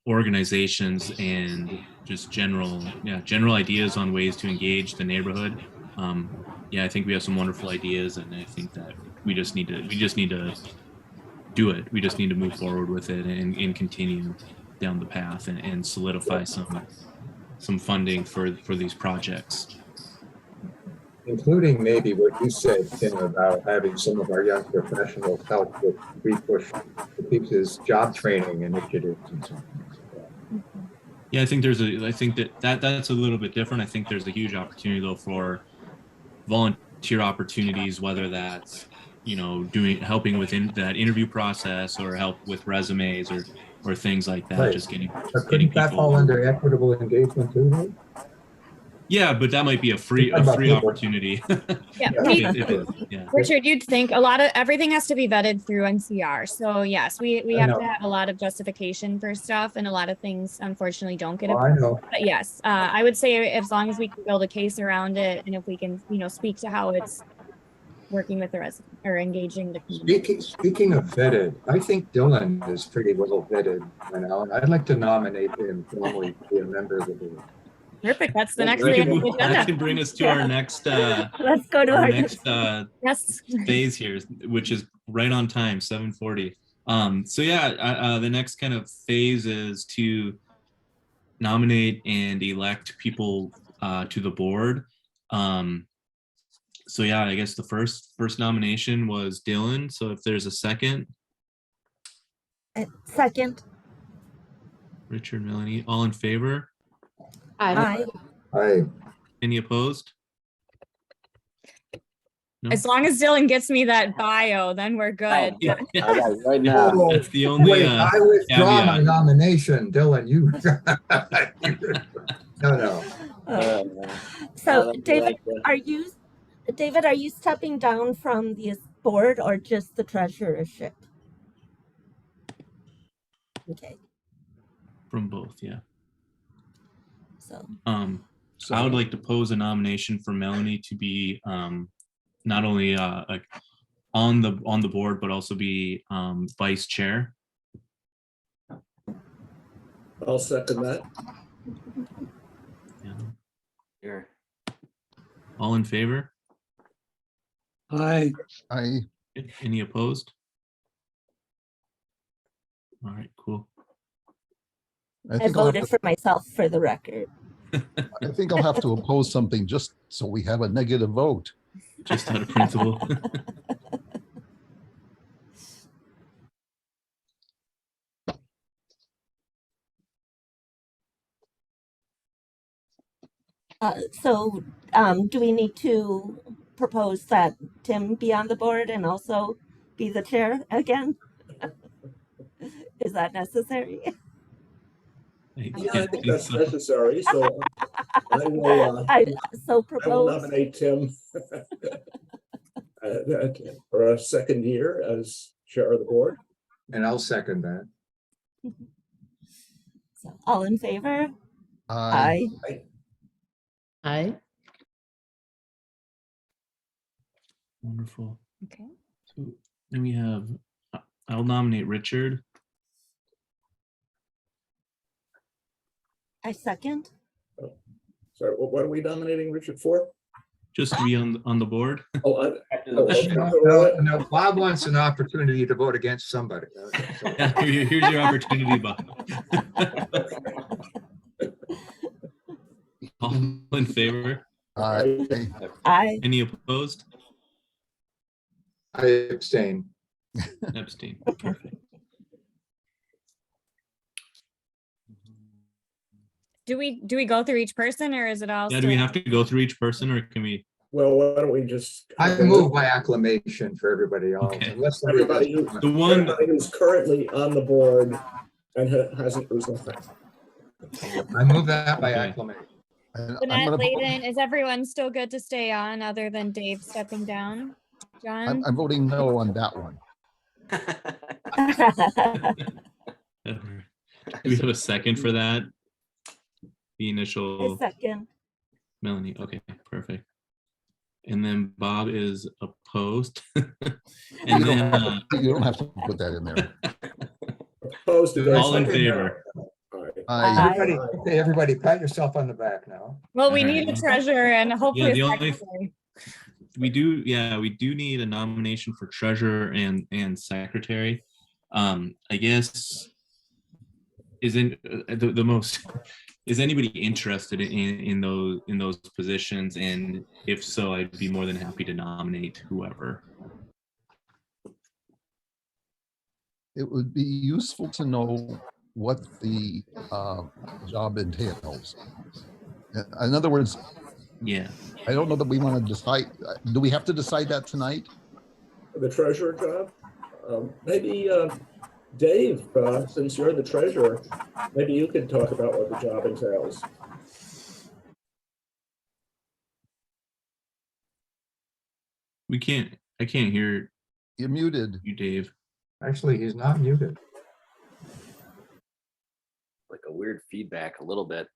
organizations and just general ideas on ways to engage the neighborhood. Yeah, I think we have some wonderful ideas, and I think that we just need to do it. We just need to move forward with it and continue down the path and solidify some funding for these projects. Including maybe what you said, Tim, about having some of our young professionals help with push to keep his job training initiatives and so on. Yeah, I think that's a little bit different. I think there's a huge opportunity though for volunteer opportunities, whether that's, you know, helping within that interview process or help with resumes or things like that. Right. Just getting Couldn't that fall under equitable engagement too, though? Yeah, but that might be a free opportunity. Yeah, Yeah. Richard, you'd think everything has to be vetted through NCR. So yes, we have to have a lot of justification for stuff, and a lot of things unfortunately don't get approved. I know. But yes, I would say as long as we can build a case around it, and if we can, you know, speak to how it's working with the resident or engaging the community. Speaking of vetted, I think Dylan is pretty well vetted by now, and I'd like to nominate him formally to be a member of the board. Perfect. That's the next thing on the agenda. That can bring us to our next Let's go to our next yes. phase here, which is right on time, 7:40. So yeah, the next kind of phase is to nominate and elect people to the board. So yeah, I guess the first nomination was Dylan. So if there's a second. Second. Richard, Melanie, all in favor? Aye. Aye. Any opposed? No? As long as Dylan gets me that bio, then we're good. Yeah. Right now. That's the only Wait, I withdraw my caveat. nomination, Dylan. You. No. So David, are you stepping down from the board or just the treasurership? Okay. From both, yeah. So I would like to pose a nomination for Melanie to be not only like on the board, but also be vice chair. I'll second that. Yeah. Here. All in favor? Aye. Any opposed? All right, cool. I voted for myself for the record. I think I'll have to oppose something just so we have a negative vote. Just out of principle. So do we need to propose that Tim be on the board and also be the chair again? Is that necessary? Yeah, I think that's necessary. So I will propose. nominate Tim for a second year as chair of the board. And I'll second that. So all in favor? Aye. Aye. Wonderful. Okay. So then we have, I'll nominate Richard. I second. Sorry, what are we nominating Richard for? Just to be on the board. Okay. No, Bob wants an opportunity to vote against somebody. Yeah, here's your opportunity, Bob. All in favor? Aye. Any opposed? I abstain. Abstain. Perfect. Do we go through each person, or is it all? Yeah, do we have to go through each person, or can we? Well, why don't we just? I move by acclamation for everybody else. Okay. Unless somebody Everybody, does- The one, everybody who's currently on the board and hasn't resigned. I move that by Okay. acclamation. And I'm Lynette, gonna vote- Layden, is everyone still good to stay on other than Dave stepping down? John? I'm voting no on that one. do we have a second for that? The A initial second. Melanie. Okay, perfect. And then Bob is opposed. You And don't then have to- you don't have to put that in there. Opposed to all in that? favor. All right. I, Everybody, okay, everybody pat yourself on the back now. Well, we All need a right. treasurer and hopefully the a only- secretary. We do need a nomination for treasurer and secretary. I guess isn't the most, is anybody interested in those positions? And if so, I'd be more than happy to nominate whoever. it would be useful to know what the job entails. In other words, Yeah. I don't know that we want to decide. Do we have to decide that tonight? The treasurer job? Maybe Dave, since you're the treasurer, maybe you could talk about what the job entails. I can't hear You're muted. you, Dave. Actually, he's not muted. Like a weird feedback a little bit.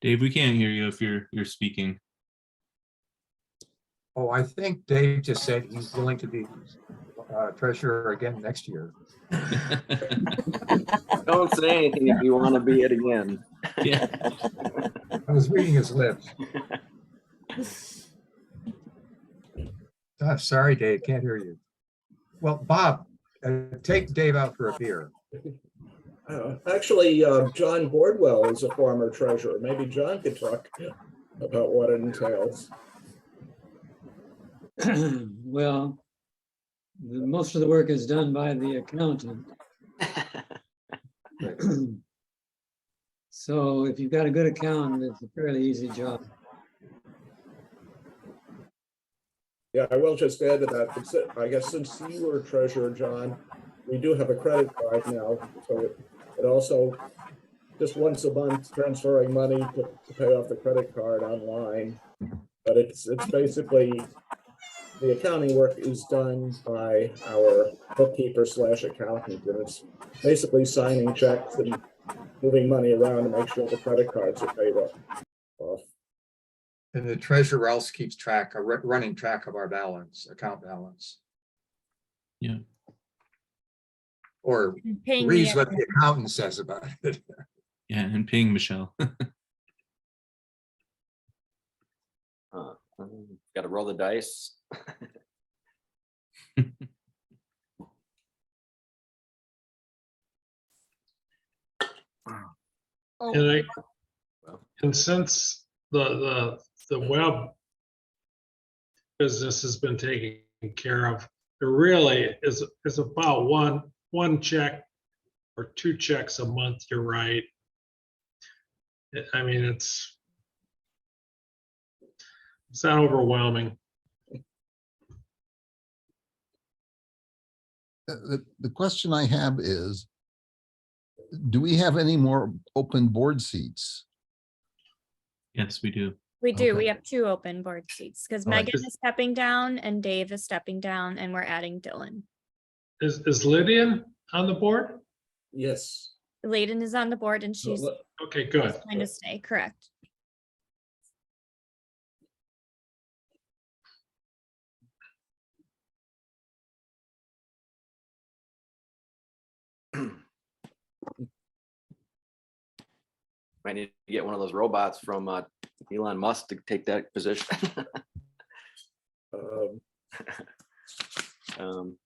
Dave, we can't hear you if you're speaking. Oh, I think Dave just said he's willing to be treasurer again next year. Don't say anything if you want to be it again. Yeah. I was reading his lips. Oh, sorry, Dave, can't hear you. Well, Bob, take Dave out for a beer. Actually, John Boardwell is a former treasurer. Maybe John could talk about what it entails. Well, most of the work is done by the accountant. So if you've got a good accountant, it's a fairly easy job. Yeah, I will just add to that. I guess since you were treasurer, John, we do have a credit card now. So it also, just once a month, transferring money to pay off the credit card online. But it's basically, the accounting work is done by our bookkeeper / accountant, and it's basically signing checks and moving money around to make sure the credit cards are paid off. And the treasurer else keeps track, running track of our balance, account balance. Yeah. or Paying reads the what the accountant says about it. Yeah, and paying Michelle. Got to roll the dice. And since the web business has been taken care of, there really is about one check or two checks a month. You're right. I mean, it's not overwhelming. The question I have is, do we have any more open board seats? Yes, we do. We do. Okay. We have 2 open board seats because All right. Megan is stepping down and Dave is stepping down and we're adding Dylan. Is Lydia on the board? Yes. Layden is on the board and she's Okay, good. trying to stay, correct. Might need to get one of those robots from Elon Musk to take that position. Um,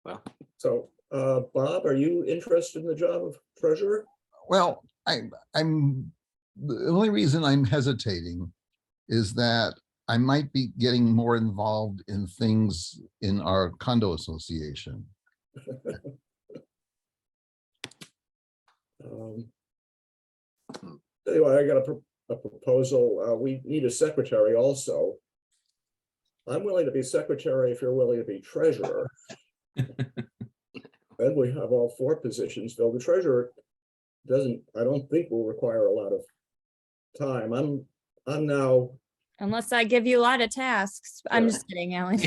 well, So, Bob, are you interested in the job of treasurer? Well, I'm, the only reason I'm hesitating is that I might be getting more involved in things in our condo association. Anyway, I got a proposal. We need a secretary also. I'm willing to be secretary if you're willing to be treasurer. Then we have all 4 positions filled. The treasurer I don't think will require a lot of time. I'm now, Unless I give you a lot of tasks. I'm just kidding, Alan.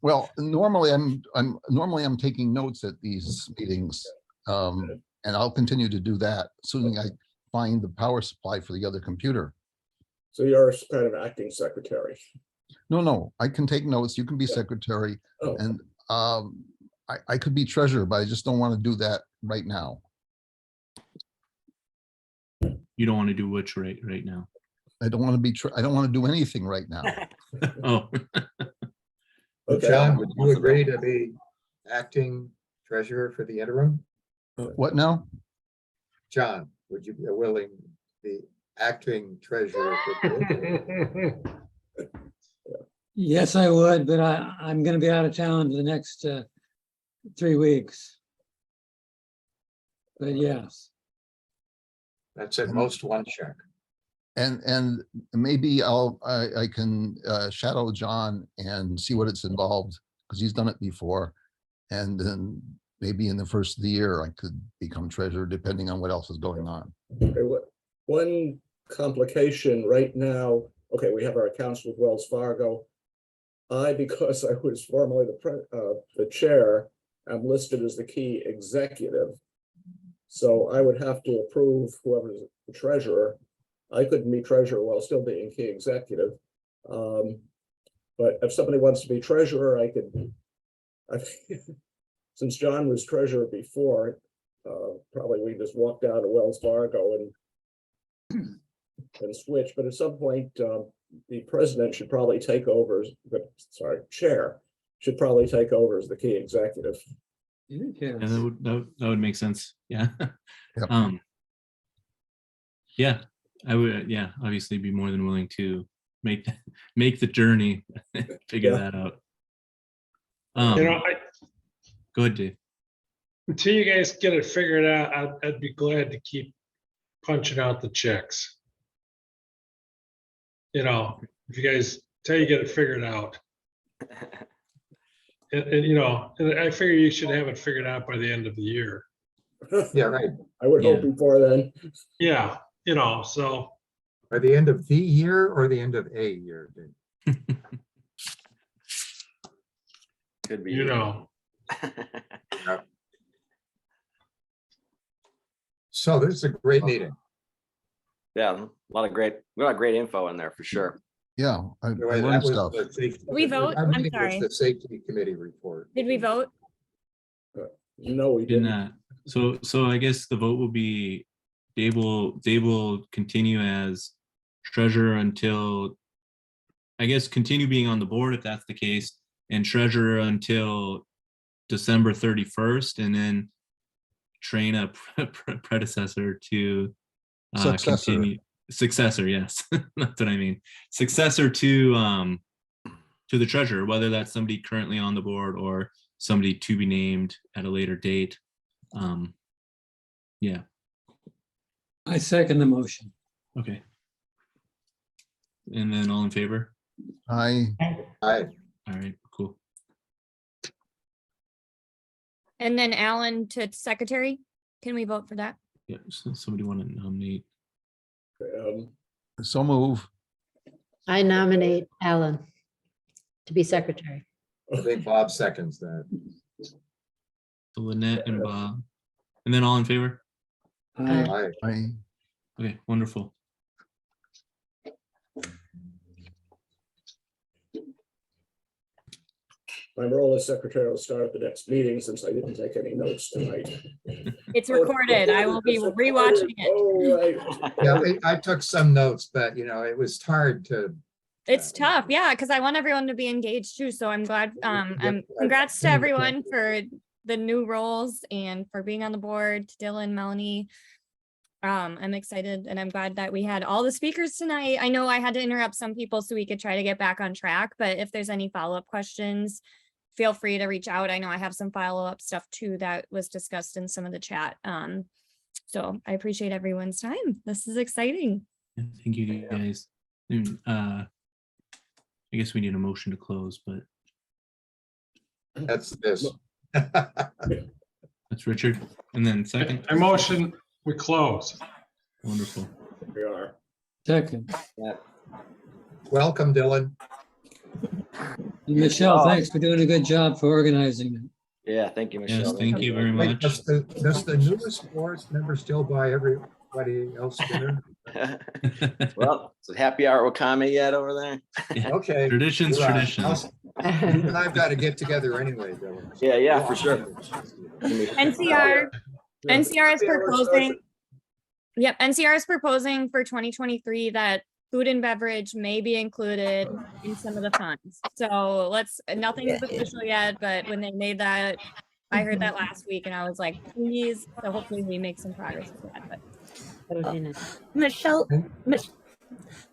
Well, normally I'm taking notes at these meetings. And I'll continue to do that as soon as I find the power supply for the other computer. so you're kind of acting secretary. No, I can take notes. You can be secretary, Oh. and I could be treasurer, but I just don't want to do that right now. You don't want to do which right now? I don't want to be, I don't want to do anything right now. Oh, Okay. John, would you agree to be acting treasurer for the interim? What now? John, would you be willing to be acting treasurer for the interim? Yes, I would, but I'm gonna be out of town for the next 3 weeks. But yes, That's at most 1 check. And maybe I can shadow John and see what it's involved, because he's done it before. And then maybe in the first of the year, I could become treasurer, depending on what else is going on. Okay, one complication right now, okay, we have our accounts with Wells Fargo. Because I was formerly the chair, I'm listed as the key executive. So I would have to approve whoever's the treasurer. I couldn't be treasurer while still being key executive. But if somebody wants to be treasurer, I could. Since John was treasurer before, probably we just walk down to Wells Fargo and switch. But at some point, the president should probably take over. Chair should probably take over as the key executive. yeah, that would make sense. Yeah. Yep. Yeah, I would. Yeah, obviously be more than willing to make the journey, figure that out. Go ahead, Dave. Until you guys get it figured out, I'd be glad to keep punching out the checks. If you guys till you get it figured out. And I figure you should have it figured out by the end of the year. Yeah, right. I would hope before then. Yeah, so. By the end of the year or the end of a year? Could be. So this is a great meeting. Yeah, a lot of great info in there for sure. Yeah, I Anyway, learned that was stuff. the safety- We vote? our I'm meeting was sorry. The safety committee report. Did we vote? No, we Did didn't. not. So I guess the vote will be Dave will continue as treasurer until, I guess, continue being on the board if that's the case, and treasurer until December 31st, and then train a predecessor to Successor. continue. Successor, yes, that's what I mean. Successor to the treasurer, whether that's somebody currently on the board or somebody to be named at a later date. Yeah. I second the motion. Okay. And then all in favor? Aye. Aye. All right, cool. And then Alan to secretary. Can we vote for that? Yeah, so somebody want to nominate? So move. I nominate Alan to be secretary. I think Bob seconds that. So Lynette and Bob. And then all in favor? Aye. Aye. Okay, wonderful. My role as secretary will start at the next meeting since I didn't take any notes tonight. It's recorded. I will be rewatching it. Oh, right. Yeah, I took some notes, but it was hard to. It's tough, yeah, because I want everyone to be engaged too. So I'm glad. Congrats to everyone for the new roles and for being on the board. To Dylan, Melanie. I'm excited and I'm glad that we had all the speakers tonight. I know I had to interrupt some people so we could try to get back on track, but if there's any follow-up questions, feel free to reach out. I know I have some follow-up stuff too that was discussed in some of the chat. So I appreciate everyone's time. This is exciting. Yeah, thank you guys. And, I guess we need a motion to close, but That's this. that's Richard. And then second. I motion, we close. Wonderful. We are. Second. Welcome, Dylan. And Michelle, thanks for doing a good job for organizing it. Yeah, thank you, Yes, Michelle. thank you very Wait, much. does the newest board member still buy everybody else dinner? Well, it's a happy hour with Kami yet over there. Okay. Traditions, you're on. traditions. You and I've got to get together anyway, Dylan. Yeah, for sure. NCR is proposing. Yep, NCR is proposing for 2023 that food and beverage may be included in some of the funds. So nothing is official yet, but when they made that, I heard that last week and I was like, please. So hopefully we make some progress with that. But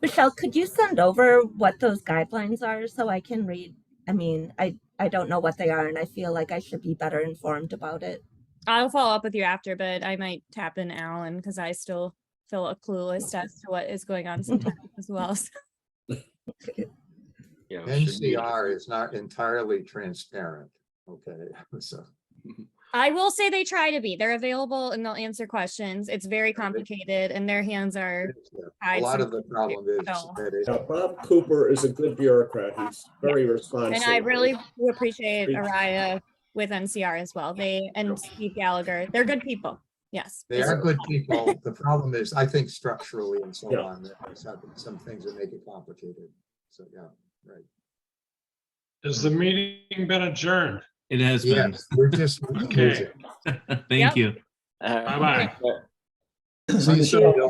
Michelle, could you send over what those guidelines are so I can read? I mean, I don't know what they are and I feel like I should be better informed about it. I'll follow up with you after, but I might tap in Alan because I still feel clueless as to what is going on sometimes as well. Yeah, NCR is not entirely transparent. Okay, so. I will say they try to be. They're available and they'll answer questions. It's very complicated and their hands are A tied. lot of the problem is So- that it. Bob Cooper is a good bureaucrat. He's very responsive. And I really do appreciate Araya with NCR as well. And Steve Gallagher. They're good people. Yes. They are good people. The problem is, I think structurally and so Yeah. on, there's some things that make it complicated. So, yeah, right. Has the meeting been adjourned? It has been. Yes, we're just. Okay. Thank Yep. you. Bye-bye. See you soon, Michelle, Dylan.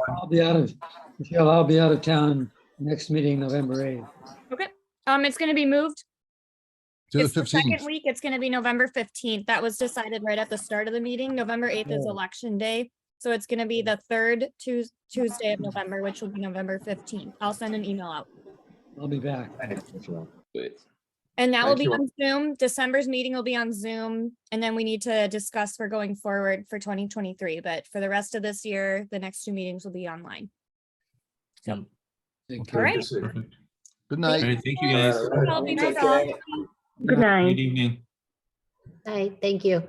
I'll be out of town next meeting, November 8th. Okay. It's going to be moved. To the It's the second 15th. week. It's going to be November 15th. That was decided right at the start of the meeting. November 8th is Oh. election day. So it's going to be the third Tuesday of November, which will be November 15th. I'll send an email out. I'll be back. And that will Thank be you. on Zoom. December's meeting will be on Zoom. And then we need to discuss for going forward for 2023. But for the rest of this year, the next two meetings will be online. Yep. Thank All you. right. Perfect. Good All night. right. Thank you guys. I'll be Take nice. care. Good night. Good evening. Hi, thank you.